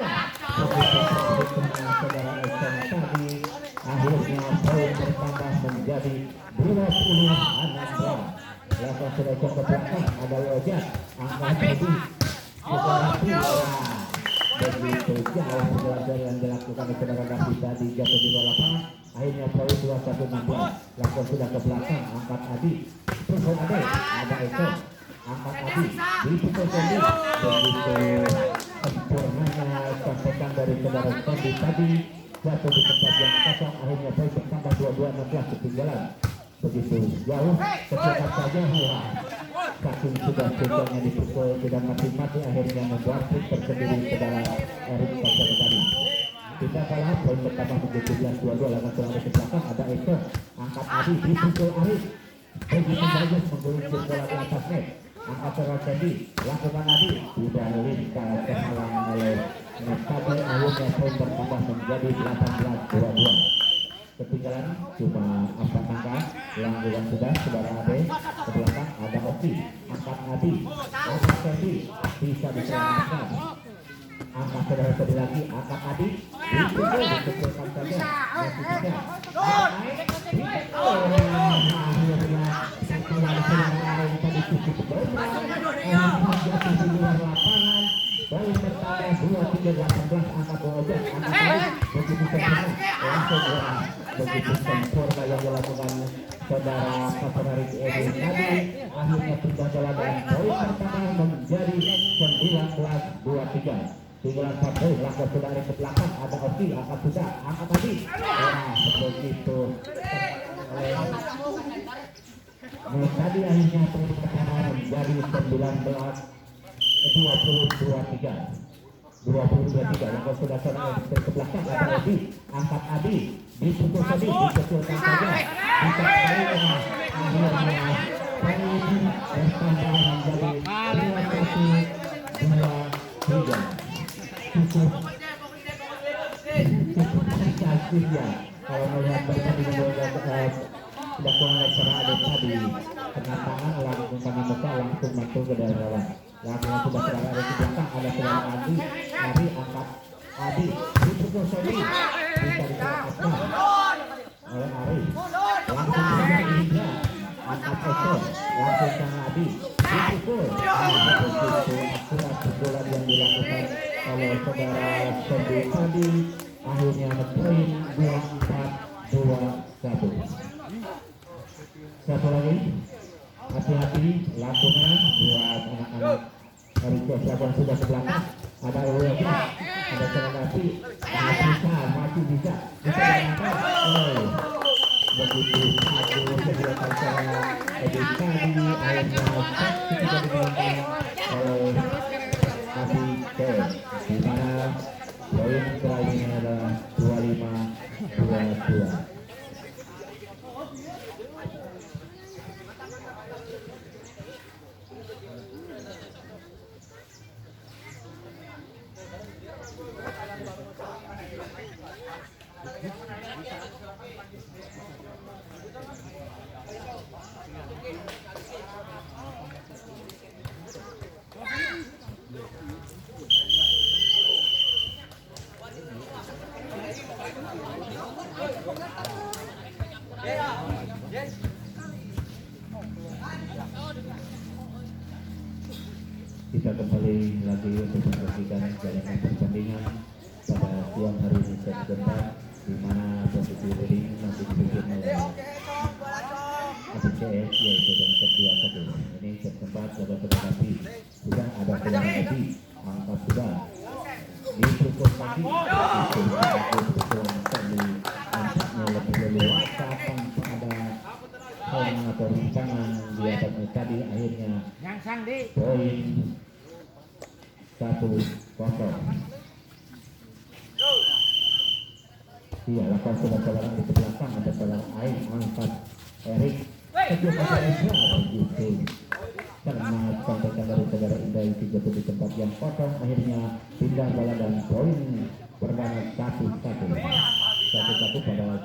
saudara Esen tadi akhirnya poin bertambah menjadi 20-16. Lakukan sudah ke belakang ada Wajah angkat Adi pukul Adi begitu jauh belajar yang dilakukan oleh saudara Davi tadi jatuh di luar lapangan akhirnya poin 21-16. Lakukan sudah ke belakang angkat Adi pukul Ade ada Eko angkat Adi dipukul Sandy begitu sempurnanya sampaikan dari saudara Sandy tadi jatuh di tempat yang kosong akhirnya poin bertambah 22-16 ketinggalan begitu jauh kecilkan saja saking sudah sejauhnya dipukul tidak mati-mati akhirnya membuat trik tersendiri saudara Erik pada tadi tidak kalah poin bertambah menjadi 17-22 lakukan selalu ke belakang ada Eko angkat Adi dipukul Arif begitu bagus menggelincir bola di atas net angkat saudara Sandy lakukan Adi tidak lintas terhalang oleh net tadi akhirnya poin bertambah menjadi 18-22. Ketinggalan cuma 4 angka yang sudah saudara Ade ke belakang ada Oki angkat Adi angkat Sandy bisa diselamatkan angkat saudara Sandy lagi angkat Adi dipukul dipukulkan saja masih bisa akhirnya saudara tadi cukup jatuh di luar lapangan poin bertambah 23-18 angkat Ojek begitu sempurna langsung begitu sempurna yang dilakukan saudara Kapolri Edi tadi akhirnya pindah jalan dan poin pertama menjadi 19-23. Tinggal satu langkah saudara ke belakang ada Oki angkat sudah angkat tadi begitu tadi akhirnya poin pertama menjadi 22-23 langkah sudah ke belakang ada Edi angkat Adi diputus tadi dikecilkan saja bisa akhirnya cukup kalau melihat pertandingan tidak kurang secara ada tadi kena tangan langsung tangan muka langsung masuk ke dalam lawan langsung sudah serang ada di belakang ada serang Adi angkat Adi dipukul Sodi bisa diselamatkan oleh Ari langsung saja Indra angkat Eko langsung sang Adi dipukul begitu akurat pukulan yang dilakukan oleh saudara Sodi tadi akhirnya poin 24-21. Satu lagi hati-hati lampu merah buat anak-anak dari Jawa sudah ke belakang ada Ewoya ada Seragati masih bisa menangkap begitu satu segerakan cara edukasi akhirnya tidak dimainkan oleh Abi K di mana poin terakhirnya adalah 25-22. Kita kembali lagi untuk menyaksikan jalannya pertandingan pada siang hari ini set keempat di mana posisi leading masih dipimpin oleh APCS yaitu dengan set 2-1. Ini set keempat sudah tetapi sudah ada peluang lagi angkat sudah dipukul lagi dipukul tadi nampaknya lebih leluasa kapan ada hal atau rintangan di atasnya tadi akhirnya poin 1-0. Iya, lakukan saudara di belakang ada saudara Ain angkat Erik kecil pada Indra begitu karena sampaikan dari saudara Indra yang jatuh di tempat yang kosong akhirnya pindah bola dan poin berdana 1-1 pada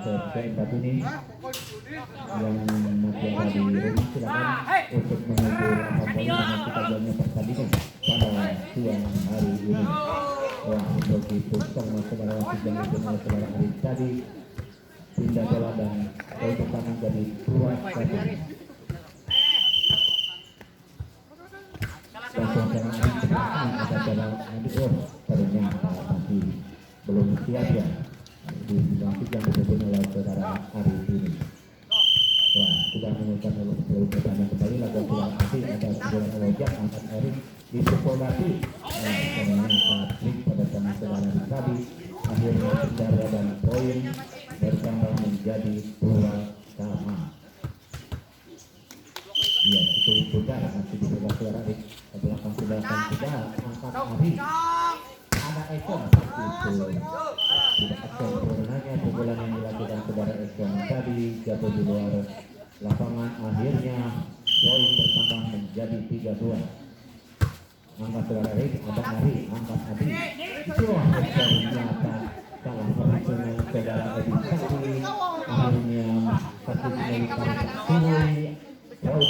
set keempat ini yang masih ada di rumah silakan untuk menuju lapangan dengan kita jalannya pertandingan pada siang hari ini. Wah begitu sama saudara wasit yang dikenal saudara Arif tadi pindah bola dan poin pertama jadi 2-1. Dan saudara Arif ke belakang ada saudara Andi ternyata masih belum siap ya di wasit yang dipimpin oleh saudara Arif ini. Wah sudah menunjukkan belum pertama kembali lagu saudara Arif ada saudara Ojek angkat Arif dipukul lagi karena klik pada tangan saudara tadi akhirnya saudara dan poin bertambah menjadi 2-2. Iya itu sudah masih di sebelah saudara Arif ke belakang sudah angkat Arif ada Ekon itu tidak sempurnanya pukulan yang dilakukan saudara Ekon tadi jatuh di luar lapangan akhirnya poin bertambah menjadi 3-2. Angkat saudara Arif ada Ari angkat Adi ternyata salah perhitungan saudara Adi tadi akhirnya kasih melipar poin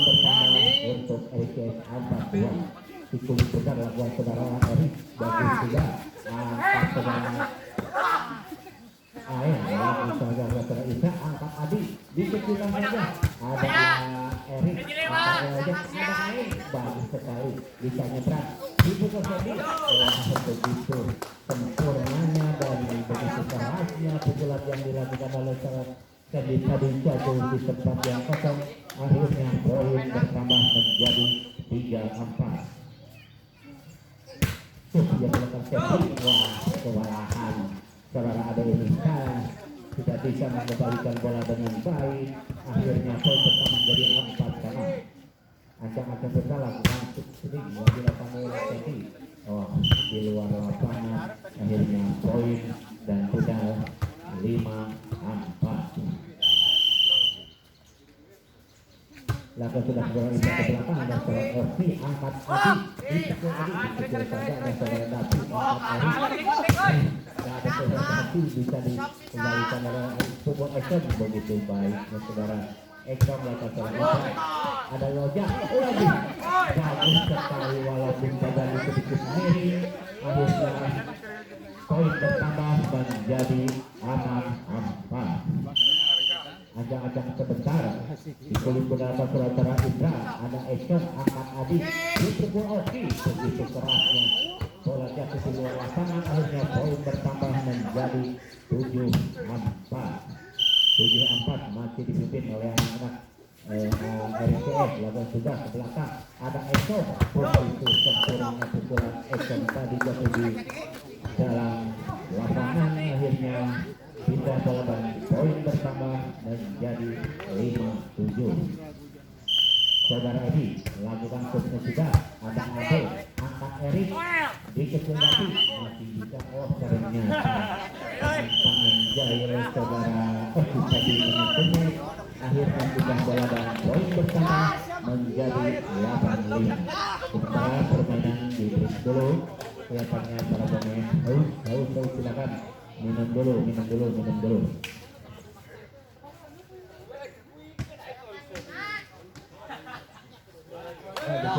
pertama untuk LCS 4-2. Sikul besar lakukan saudara Arif bagus juga angkat saudara saudara Isa angkat Adi dikecilkan saja ada Erik angkat ada Ain bagus sekali bisa nyebrang dipukul Sodi begitu sempurnanya dan begitu kerasnya pukulan yang dilakukan oleh Sandy tadi jatuh di tempat yang kosong. Akhirnya poin bertambah menjadi 3-4. Yang melakukan Sandy, wah kewalahan saudara ada ini tidak bisa mengembalikan bola dengan baik. Akhirnya poin pertama menjadi 4-5. Ancang-ancang bersalah langsung sering yang dilakukan oleh Sandy. Oh, di luar lapangan. Akhirnya poin dan sudah 5-4. Lakukan sudah berada ke belakang dan seorang OC angkat Adi itu saja ada seorang Dati angkat Adi dan ada seorang Dati bisa dikembalikan oleh Puput Ekson begitu baik saudara. Ekson melakukan seorang ada Lojak lagi bagus sekali walaupun badan sedikit miring. Akhirnya poin bertambah menjadi 6-4. Ajang-ajang sebentar dikulit beberapa saudara Indra, ada Ekson angkat Adi dipukul Oki begitu kerasnya bola jatuh di luar lapangan. Akhirnya poin bertambah menjadi 7-4. Masih dipimpin oleh anak-anak RCS. Lakukan sudah ke belakang ada Ekson begitu sempurna pukulan Ekson tadi jatuh di dalam lapangan. Akhirnya pindah bola dan poin bertambah menjadi 5-7. Saudara Edi lakukan substitusi sudah ada Ade angkat Erik dikecilkan masih bisa ternyata tangan jaya saudara tadi menyentuhnya. Akhirnya pindah bola dan poin bertambah menjadi 8-5. Sementara permainan di break dulu. Kelihatannya para pemain haus silakan minum dulu. Bisa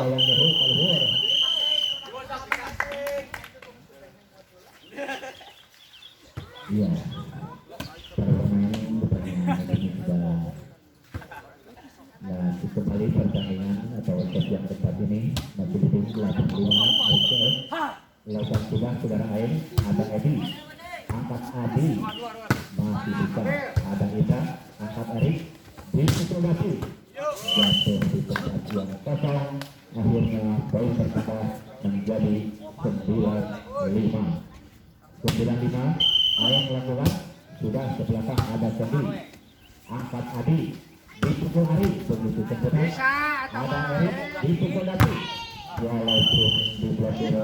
yang dulu keluar. Iya. Para pemain pertandingan ini sudah kembali pertandingan atau set yang keempat ini masih di 8-5. Oke. Lakukan sudah saudara Ain ada Edi angkat Adi masih bisa ada Ida angkat Erik dikontrolasi jatuh di tempat yang kosong. Akhirnya poin bertambah menjadi 9-5. Ain melakukan sudah ke belakang ada Sandy angkat Adi dipukul Ari begitu sempurna ada Erik dipukul Dati walaupun di blokir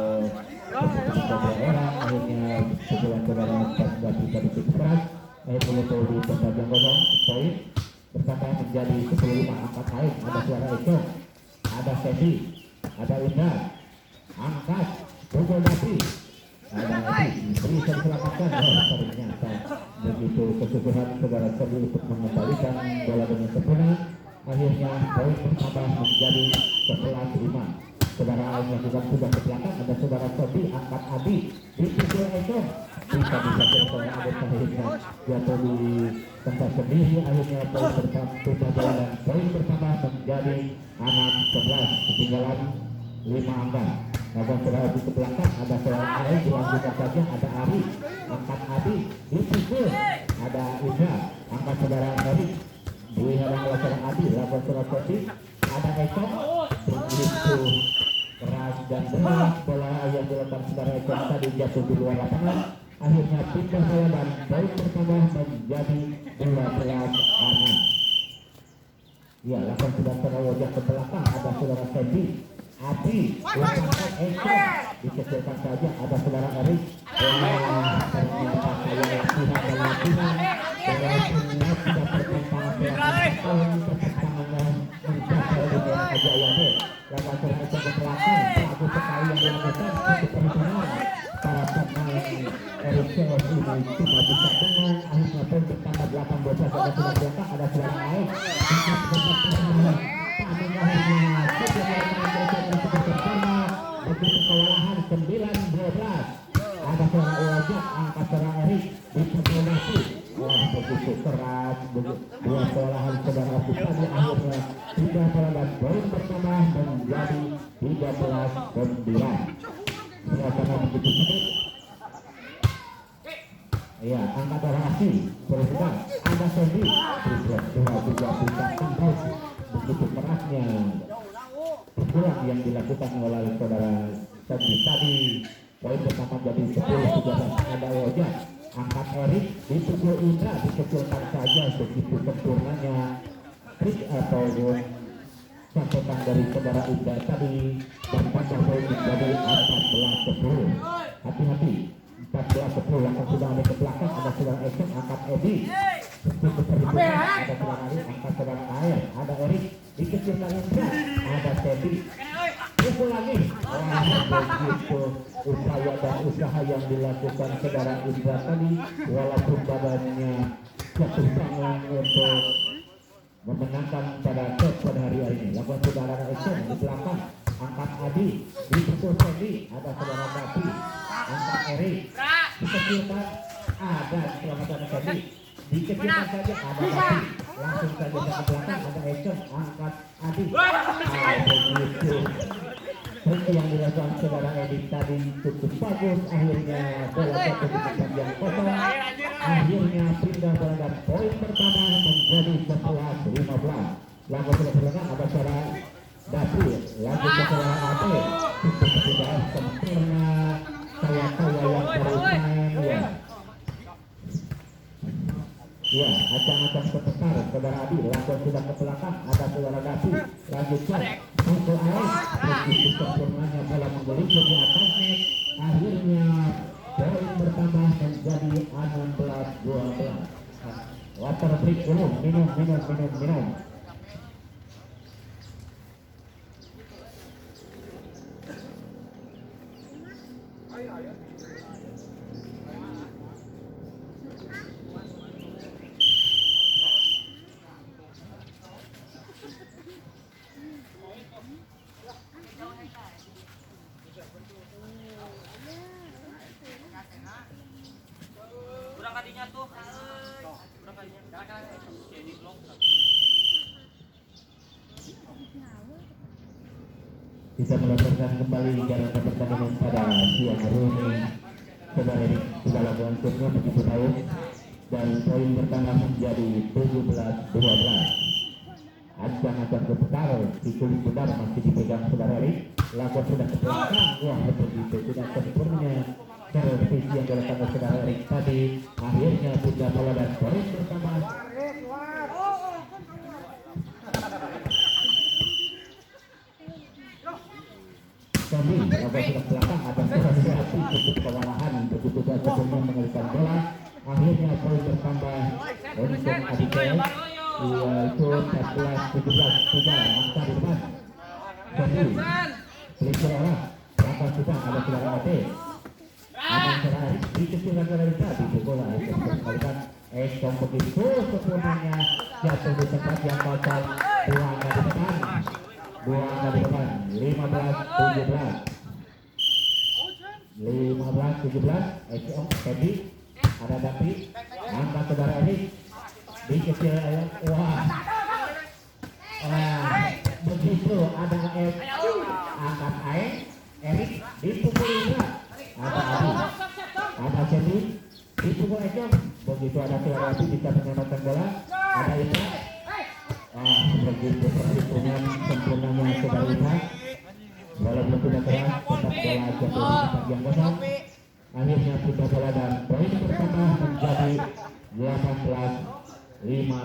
beberapa orang. Akhirnya pukulan saudara tidak bisa ditutup keras. Akhirnya di tempat yang kosong poin bertambah menjadi 10-5. angkat Ain ada suara Eko ada Sandy ada Indra angkat pukul Dati ada Edi bisa diselamatkan. Ternyata begitu kesusahan saudara Sandy untuk mengembalikan bola dengan sempurna. Akhirnya poin bertambah menjadi 11-5. Saudara Ain melakukan sudah ke belakang ada saudara Sandy angkat Adi dipukul Eko bisa disaksikan oleh Adi. Akhirnya jatuh di tempat sendiri. Akhirnya poin bertambah dan poin bertambah menjadi 6-11. Ketinggalan 5 angka. Lakukan saudara di belakang ada saudara Ain dilanjutkan saja ada Ari angkat Adi dipukul ada Indra angkat saudara Erik dihadang oleh saudara Adi. Lakukan saudara Sandy ada Eko begitu keras dan berat bola yang dilakukan saudara Eko tadi jatuh di luar lapangan. Akhirnya pindah bola dan poin bertambah menjadi 12-6. Ya, lakukan sudah saudara wajah ke belakang ada saudara Sandy Adi lakukan Eko dikecilkan saja ada saudara Erik. Ternyata saya latihan dan latihan walaupun tidak bertentangan belakang pertentangan mencapai dengan kejayaan. Lakukan saudara Eko ke belakang bagus sekali yang dilakukan untuk perhitungan para pemain Erik CS ini cuma bisa dengan. Akhirnya pun bertambah 8-12 ada saudara belakang ada saudara Ain begitu kewalahan 9-12 ada saudara Wajah angkat saudara Erik diperbolehkan. Wah begitu keras dua kewalahan saudara Bukani. Akhirnya 3 dan poin bertambah menjadi 13-9. Suasana begitu sedikit Iya, angkat orasi berputar ada Sandy triplek bola juga bisa tembus. Begitu kerasnya pukulan yang dilakukan oleh saudara Sandy tadi. Poin pertama jadi 10-13. Ada Oja, angkat Erik, dipukul Indra, dikecilkan saja. Begitu sempurnanya trik atau sampaikan dari saudara Indra tadi, dan pasang poin menjadi 14-10. Hati-hati, 14-10. Langsung sudah ada ke belakang, ada saudara Esen, angkat Edi. Ada saudara Ali, angkat saudara Air, ada Erik, dikecilkan Indra, ada Sandy. Pukul lagi. Begitu upaya dan usaha yang dilakukan saudara Indra tadi, walaupun badannya jatuh tangan untuk memenangkan pada set pada hari ini. Lakukan saudara Esen di belakang, angkat Adi, dipukul Sandy, ada saudara Dapi, angkat Erik, dikecilkan, ada keselamatan Sandy, dikecilkan saja, ada Dapi, langsung saja ke belakang, ada Esen, angkat Adi. Begitu yang dilakukan saudara Edik tadi cukup bagus. Akhirnya bola jatuh di tempat yang kosong. Akhirnya pindah bola dan poin pertama menjadi 11-15. Lagu sudah berlengkap, ada saudara Dapi, lagu saudara Ade, cukup tidak sempurna. Saya yang baru main ya. Ya, acang-acang sebentar saudara Adi, langsung sudah ke belakang, ada saudara Dapi, lanjutkan untuk Aris, begitu sempurnanya bola menggelincir di atasnya. Akhirnya poin bertambah menjadi 16-12. Water break dulu, minum. Bisa melaporkan kembali jalan pertandingan pada siang hari ini. Saudara Erik sudah lakukan turnya begitu tahu, dan poin pertama menjadi 17-12. Acang-acang keputar, pikul pudar masih dipegang saudara Erik. Lakukan sudah ke belakang, wah begitu tidak sempurna servis yang dilakukan oleh saudara Erik tadi. Akhirnya pindah bola dan poin pertama. Kami lakukan sudah ke belakang, ada saudara Hati cukup kewalahan begitu saja sebelum mengalihkan bola. Akhirnya poin bertambah untuk Adikel, yaitu 14-17. Sudah angka di depan Kami pelipur arah lakukan sudah, ada saudara Ade, ada saudara Aris, dikecilkan saudara Ita, dipukul kembalikan Esong begitu sempurnanya jatuh di tempat yang kosong. Dua angka di depan 15-17. 15-17. Esong Teddy, ada Dapi, angkat saudara Erik, dikecil, wah begitu ada angkat Air, Erik dipukul Indra, ada Adi, ada Sandy, dipukul Ejong. Begitu ada saudara Adi bisa menyelamatkan bola, ada Indra. Begitu perhitungan sempurnanya saudara Indra. Bola belum sudah keras, tetap bola jatuh di tempat yang kosong. Akhirnya pindah bola dan poin pertama menjadi 18-15.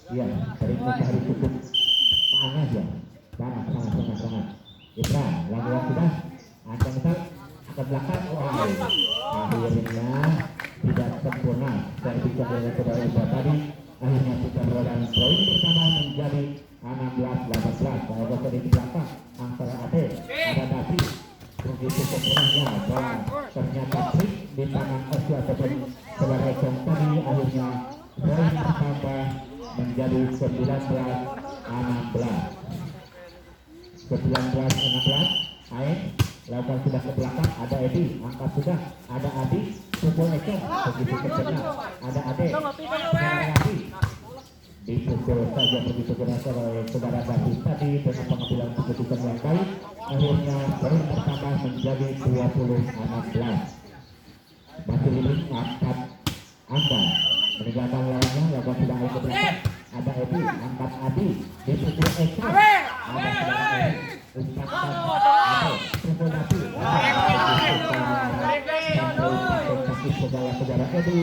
Ya, sering mencari cukup panas ya, sangat. Kita lakukan sudah, akan belakang, akhirnya tidak sempurna servis dari saudara Indra tadi. Akhirnya kita berlawan poin pertama menjadi 16-18. Kalau dari di belakang antara Ade, ada Dapi, begitu sempurnanya bola ternyata trik di tangan Osio ataupun saudara Ejong tadi. Akhirnya poin pertama menjadi 19-16. Air lakukan sudah ke belakang, ada Edi, angkat sudah, ada Adi, pukul Ejong, begitu sempurna, ada Ade, Adi, dipukul saja begitu berasal oleh saudara Dapi tadi dengan pengambilan keputusan yang baik. Akhirnya poin pertama menjadi 20-16. masih lebih angkat Anda meninggalkan lawannya, lawan sudah air ke belakang. Ada Edi, angkat Adi, dipukul Eka, ada saudara Edi, umpatkan Ade, pukul Nabi, sakit saudara Edi,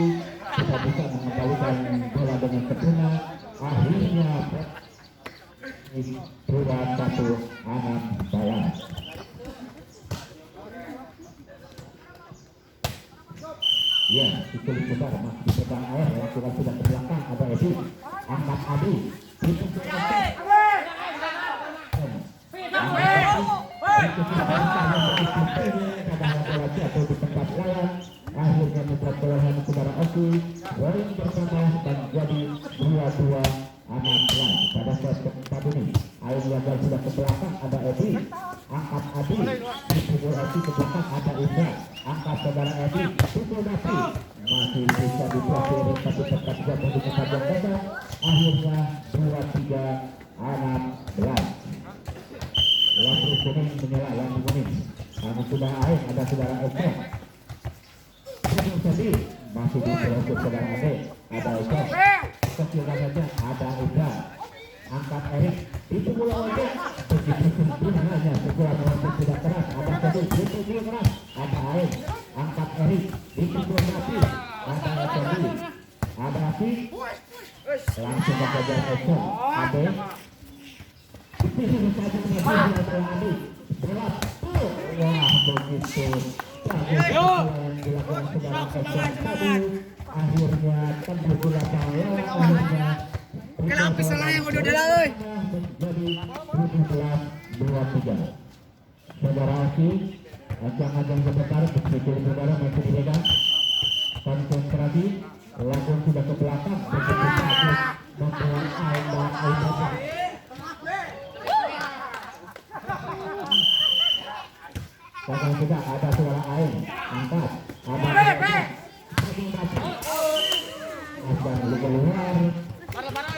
kita bisa mengembalikan bola dengan sempurna. Akhirnya 2-1 Anam balas. Ya, itu besar masih dipegang air, lakukan sudah ke belakang. Ada Edi, angkat Adi, dipukul Eka. Atau di tempat lawan, akhirnya membuat kelehan saudara Oki. Poin bertambah dan jadi 2-2 Anam balas. Pada saat keempat ini, air gagal sudah ke belakang. Ada Edi, angkat Adi, dipukul Edi ke belakang. Ada Indra, angkat saudara Edi, pukul Nabi, masih bisa dipelajari tapi tetap jatuh di tempat yang gagal. Akhirnya 2-3 Anam balas. Lampu kuning menyala, lampu kuning. Kami sudah air, ada saudara Eko. Sebelum tadi masih diperlukan saudara Ade, ada Eko. Kecilkan saja, ada Indra. Angkat Erik, itu bola wajah. Begitu sempurnanya, setelah meloncat tidak keras. Ada tadi, itu keras. Ada air, angkat Erik, itu bola Nabi. Ada tadi, ada Afi. Langsung kejar Eko. Ade. Itu saja bola Ade. Bola. Wah, begitu. Dilakukan saudara Eko tadi. Akhirnya tembus bola bola. Akhirnya kenapa salah yang udah dah euy? Menjadi 17-23. Saudara Aki, ajang-ajang sebentar begitu saudara masih dipegang. Konsentrasi, langsung sudah ke belakang. Begitu bagus membuat air. Sekarang juga ada suara air, angkat, ada keluar.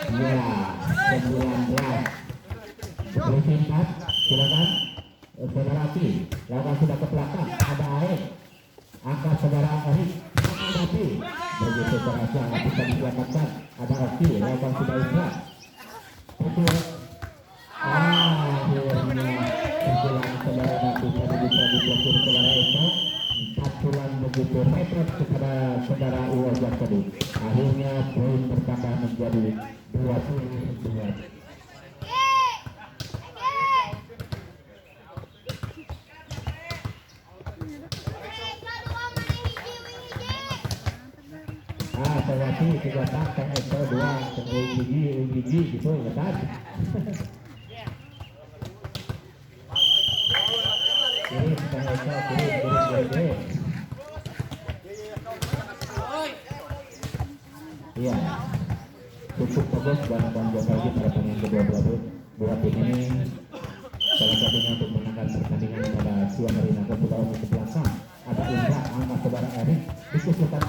Ya, 19. Bersimpat, silakan. Saudara Ati, lawan sudah ke belakang. Ada air, angkat saudara Erik, Nabi. Begitu kerasnya bisa diselamatkan. Ada Oki, lawan sudah ikhlas. Betul. Akhirnya pukulan saudara Nabi tadi bisa diblokir saudara Eko. Pukulan begitu repot kepada saudara Iwajak tadi. Akhirnya poin bertambah menjadi 22. Sewati 3 tak, Eko 2, gigi gitu ya kan. Kiri Eko, kiri. Iya, cukup bagus dan akan jauh lagi pertandingan kedua belah tim ini. Salah satunya untuk menangkan pertandingan pada siang hari nanti sudah ke belakang. Ada Indra, angkat saudara Erik, dikusulkan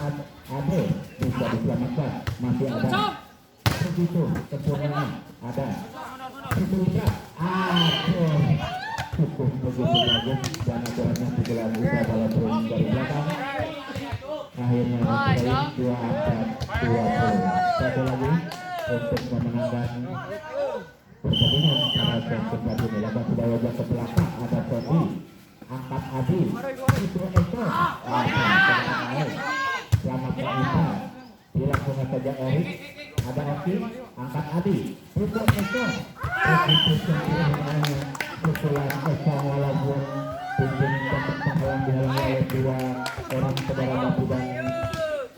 Ade, bisa diselamatkan. Masih ada begitu sempurnaan. Ada itu Indra, cukup begitu bagus dan aturannya pukulan Indra dalam poin dari belakang. Akhirnya menjadi 24-20. Satu lagi untuk memenangkan pertandingan pada set keempat ini. Lakukan sudah wajah ke belakang. Ada Ferdi, angkat Adi, itu Eko. Selamat Eka. Dilakukan saja Erik. Ada Oki, angkat Adi, itu Eko. Begitu sempurnanya pukulan Eko walaupun pimpin yang dihalangi oleh 2 orang saudara Nabi dan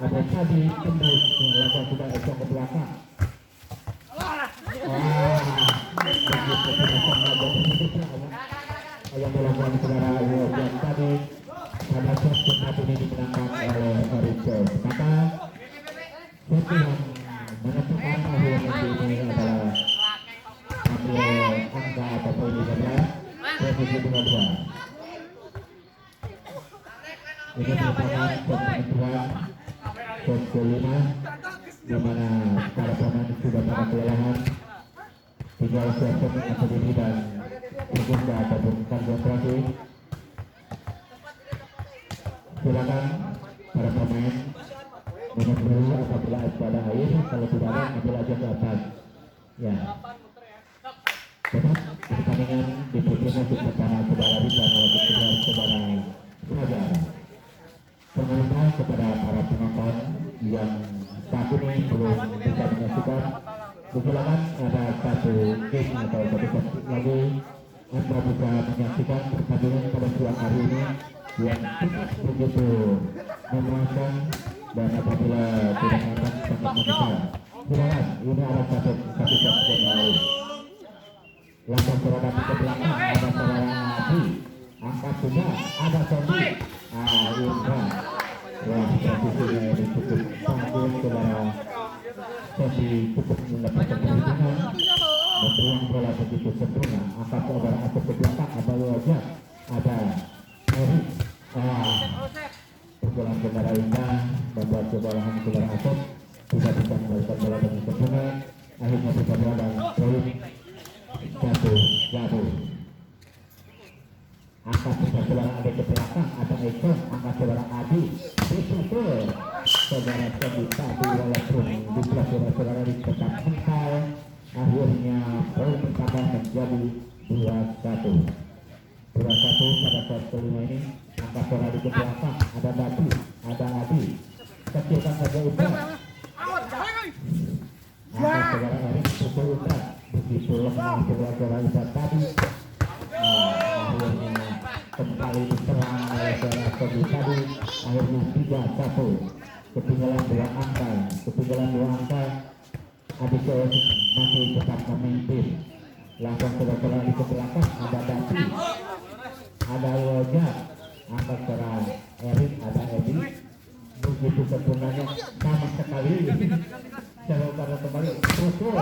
ada tadi tembus. Lakukan sudah Eko ke belakang. Yang dilakukan saudara Iwajak tadi pada set keempat ini dimenangkan oleh Rico. Maka set yang menentukan akhir nanti ini adalah ambil angka atau poin 15 posisi 22. Ini merupakan set penentuan set kelima di mana para pemain sudah pada kelelahan, tinggal siapkan atau diri dan berguna ataupun konsentrasi. Silakan para pemain minum dulu apabila ada air, kalau tidak ada ambil aja ke atas. Ya. Tetap pertandingan dipimpin kepada saudara Rita melalui kedua saudara Raja. Pengumuman kepada para penonton yang saat ini belum bisa menyaksikan, silakan ada satu game atau satu set lagi Anda bisa menyaksikan pertandingan pada siang hari ini yang begitu memuaskan dan apabila tidak akan sangat menyesal. Silakan, ini ada satu set yang lain. Langsung terhadap ke belakang ada saudara Adi, angkat juga ada Sondi. Indra, wah posisinya ini cukup bagus, saudara Sondi cukup mendapatkan perlindungan, membuang bola begitu sempurna. Angkat saudara Asep ke belakang, ada wajah, ada Erik, pukulan saudara Indra membuat kebalahan saudara Asep tidak bisa memberikan bola dengan sempurna. Akhirnya bisa berada poin jatuh. Angkat saudara Adi ke belakang, ada Eko, angkat saudara Adi dipukul saudara Sondi tadi walaupun di saudara di tetap hengkal. Akhirnya poin pertama menjadi 2-1 pada saat kelima ini. Angkat saudara Adi ke belakang, ada Dati, ada Adi, kecilkan saja Ubah. Angkat saudara Erik pukul Ubah, begitu lemah saudara Ubah tadi. Akhirnya kembali diserang oleh saudara Sondi tadi. Akhirnya 3-1, ketinggalan 2 angka. Adiko masih tetap memimpin. Langsung saudara di ke belakang, ada Dati, ada Wajah, angkat saudara Erik, ada Edi. Begitu sempurnanya sama sekali. Saudara kembali pukul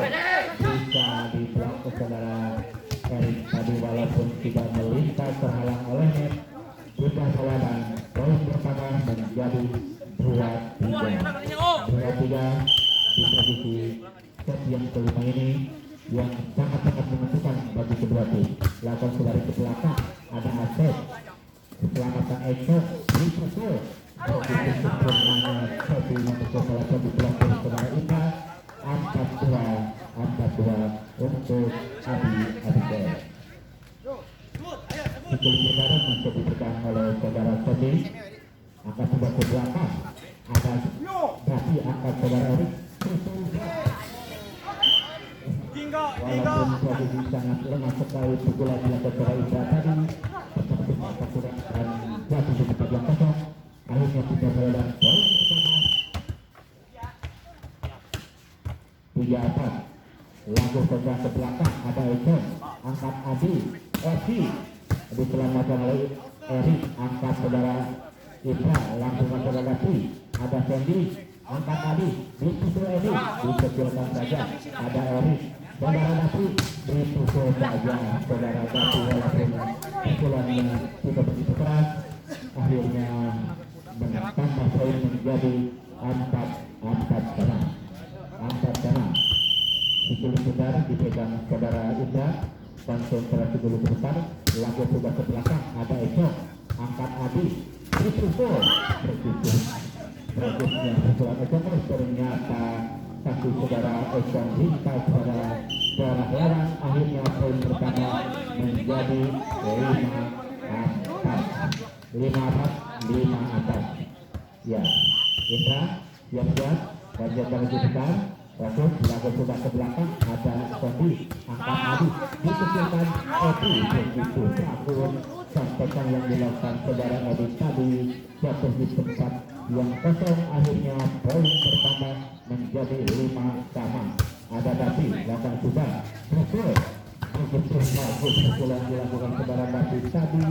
bisa diblok ke saudara Erik tadi walaupun tidak melintas terhalang oleh net. Sudah selesai, poin pertama menjadi 2-3 di posisi set yang kelima ini yang sangat-sangat menentukan bagi kedua tim. Lakukan saudari ke belakang, ada Asep, keselamatan Eko dipukul begitu sempurnanya Sofi memukul salah satu belakang saudara Ika. 4-2 untuk Adi. Pukul saudara masih diberikan oleh saudara Sofi. Angkat sebelah ke belakang, ada Dati, angkat saudara Erik. Walaupun posisi sangat lemah sekali pukulan yang saudara Indra tadi, tetapi masa kurang dan jatuh di tempat yang kosong. Akhirnya tidak berada poin pertama 3-4. Langsung saja ke belakang, ada Eko, angkat Adi, diselamatkan oleh Erik, angkat saudara Indra, langsung ke saudara Dati, ada Sandy, angkat Adi, dipukul Edi, dikecilkan saja, ada Erik, saudara Dati, dipukul saja saudara Dati walaupun pukulannya tidak begitu keras. Akhirnya menambah poin menjadi 4 sana. Pukul saudara dipegang saudara Indra, konsentrasi dulu besar. Langsung sudah ke belakang, ada Eko, angkat Adi, dipukul begitu bagusnya pukulan Eko, ternyata kaki saudara Eko lintas pada daerah larang. Akhirnya poin pertama menjadi 5-4. Ya, Indra yang buat dan jangan besar. Langsung sudah ke belakang, ada Sondi, angkat Adi, dikecilkan Edi, begitu takut sampaikan yang dilakukan saudara Edi tadi jatuh di tempat yang kosong. Akhirnya poin pertama menjadi 5-sama. Ada Dati, lakukan sudah pukul begitu bagus pukulan dilakukan saudara Dati tadi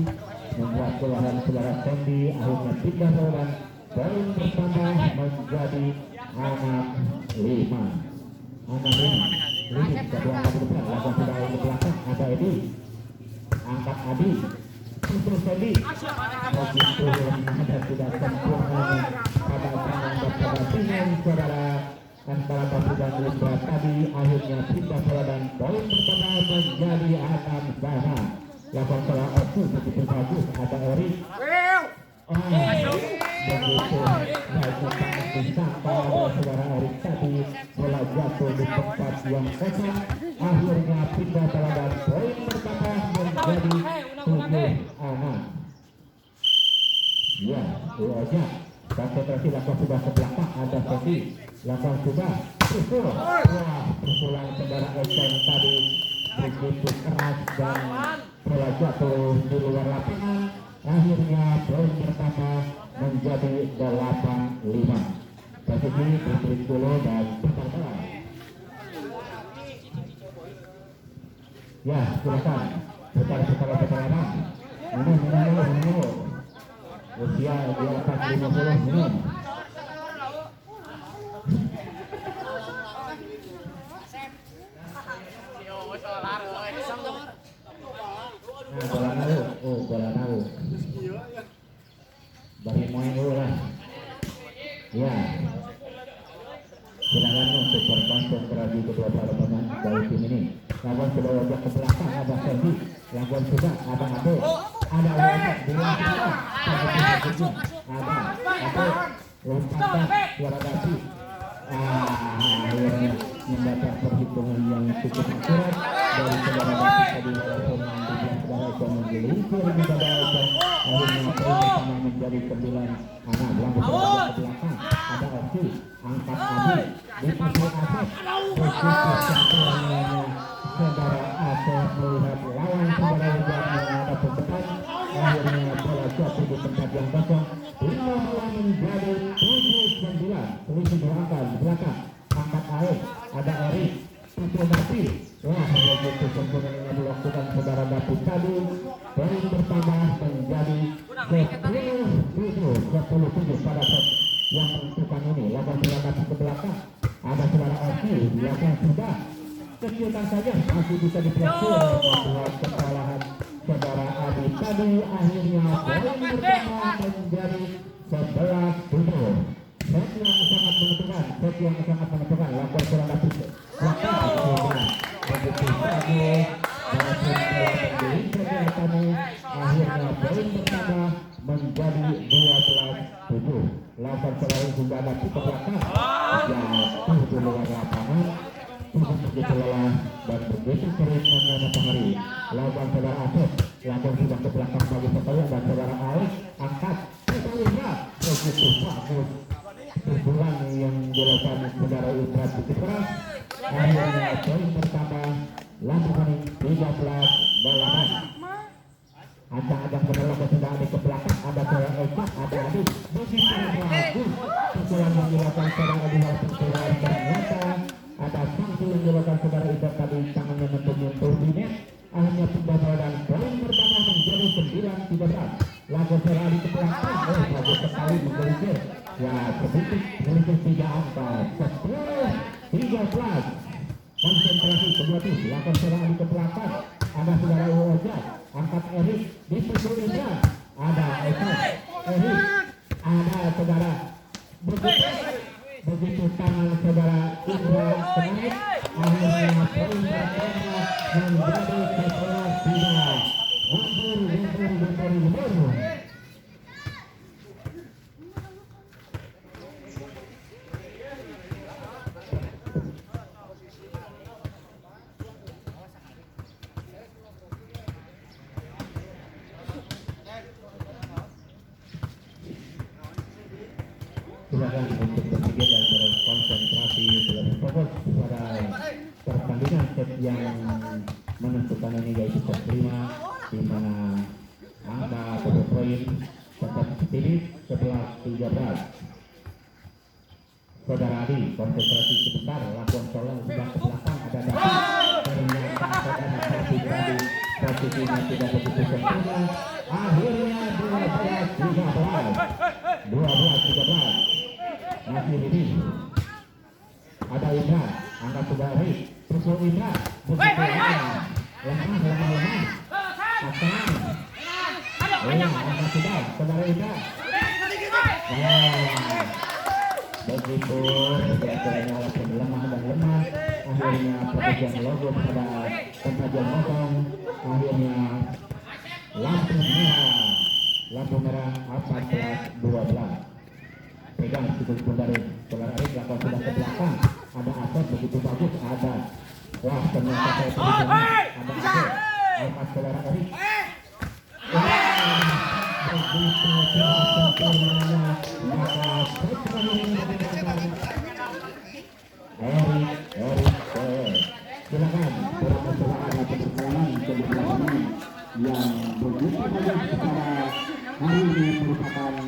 membuat kelahan saudara Sondi. Akhirnya 3-5. Poin pertama menjadi 5. Kedua angkat ke depan, lakukan sudah ke belakang, ada Edi, angkat Adi, pukul Sondi, begitu ada tidak sempurna pada tangan dan pada pinggang saudara antara Dati dan Indra tadi. Akhirnya 3 dan poin pertama menjadi 6-sama. Lakukan salah begitu bagus, ada Erik, begitu disangka saudara Erik tadi, bola jatuh di tempat yang kosong, akhirnya pindah teladan poin pertama menjadi 7-6. Ya, Uoja konsentrasi lakukan sudah ke belakang, ada Fendi lakukan sudah pukul. Wah, pukulan saudara Esen tadi begitu keras dan bola jatuh di luar lapangan, akhirnya poin pertama menjadi 8-5. Posisi break dulu dan putar bola. Ya, silakan putar abang. Minum. Usia di atas 50 minum. Bola tahu. Bagi main dulu lah. Ya. Silakan untuk berkonsentrasi kedua para pemain dari tim ini. Lawan sudah wajah ke belakang, ada Fendi. Lawan sudah ada Ade. Ada Wajah di belakang. Ada lompatan suara dasi. Akhirnya mendapat perhitungan yang cukup akurat dari saudara dasi tadi, walaupun tujuan saudara itu menggelincir di dada itu. Akhirnya pertama menjadi 9-6. Lawan sudah ke belakang, ada Oki, angkat Abi di pasir Asep. Begitu sentuhannya saudara Asep melihat lawan saudara yang menghadap ke depan. Akhirnya bola jatuh di tempat yang kosong. Bola menjadi 7-9. Selisih 2 angka di belakang. Angkat Aik, ada Erik, pukul Dapi. Wah, begitu sempurnanya dilakukan saudara Dapi tadi. Poin bertambah menjadi 10-7 pada set yang menentukan ini. Lawan saudara Dapi ke belakang. Ada saudara Oki, belakang sudah. Kecilkan saja, masih bisa dipelajari membuat kesalahan saudara Adi tadi. Akhirnya poin pertama menjadi 11-7. Set yang sangat menentukan, lakukan saudara Adi belakang begitu bagus. Akhirnya poin pertama menjadi 12-7. Lakukan selalu juga ada ke belakang, jatuh di luar lapangan. Begitu lelah dan begitu sering mengenai penghari. Lawan saudara Asep, lakukan sudah ke belakang bagi Sekolah dan saudara Alex angkat pukulnya begitu bagus. Pukulan yang dilakukan saudara Ibrat begitu keras. Akhirnya poin pertama lakukan 13-8. Ajang-ajang saudara sudah ada ke belakang, ada saudara Eka, ada Adi. Begitu bagus pukulan yang dilakukan saudara Adi walaupun keluar ternyata ada sanksi yang dilakukan saudara Ibrat tadi, tangannya menyentuh di net. Akhirnya pindah dan poin pertama menjadi 9-13. Lagu saudara Adi ke belakang, bagus sekali menggelincir. Ya, sedikit menggelincir 3 angka. 10-13. Konsentrasi kedua tim. Lagu saudara Adi ke belakang, ada saudara Uoja, angkat Erik di pukul Indra. Ada Eka, Erik, ada saudara begitu tangan saudara Indra kenaik. Akhirnya poin pertama menjadi 11-3. Mundur. Silakan untuk berpikir dan berkonsentrasi lebih fokus pada pertandingan set yang menentukan ini, yaitu set 5, di mana angka poin tetap setidaknya 11-13. Saudara Adi konsentrasi sebentar, lakukan tolong sudah ke belakang, ada Dapi. Ternyata saudara Dapi tadi posisinya tidak begitu sempurna. Akhirnya 12-13. Masih ini ada Indra, angkat Subari, pukul Indra, begitu lemah. Akan, angkat sudah, saudara Indra. Begitu biasanya walaupun lemah, akhirnya pekerjaan logo pada tempat yang kosong. Akhirnya lampu merah 14-12. pegang pun dari saudara Erik lakukan sudah ke belakang, ada Asos begitu bagus, ada wah ternyata saya perhitungan, ada Asos angkat saudara Erik. Begitu sempurnanya maka silakan permasalahan atau perkelahian kebersamaan yang begitu banyak secara hari ini merupakan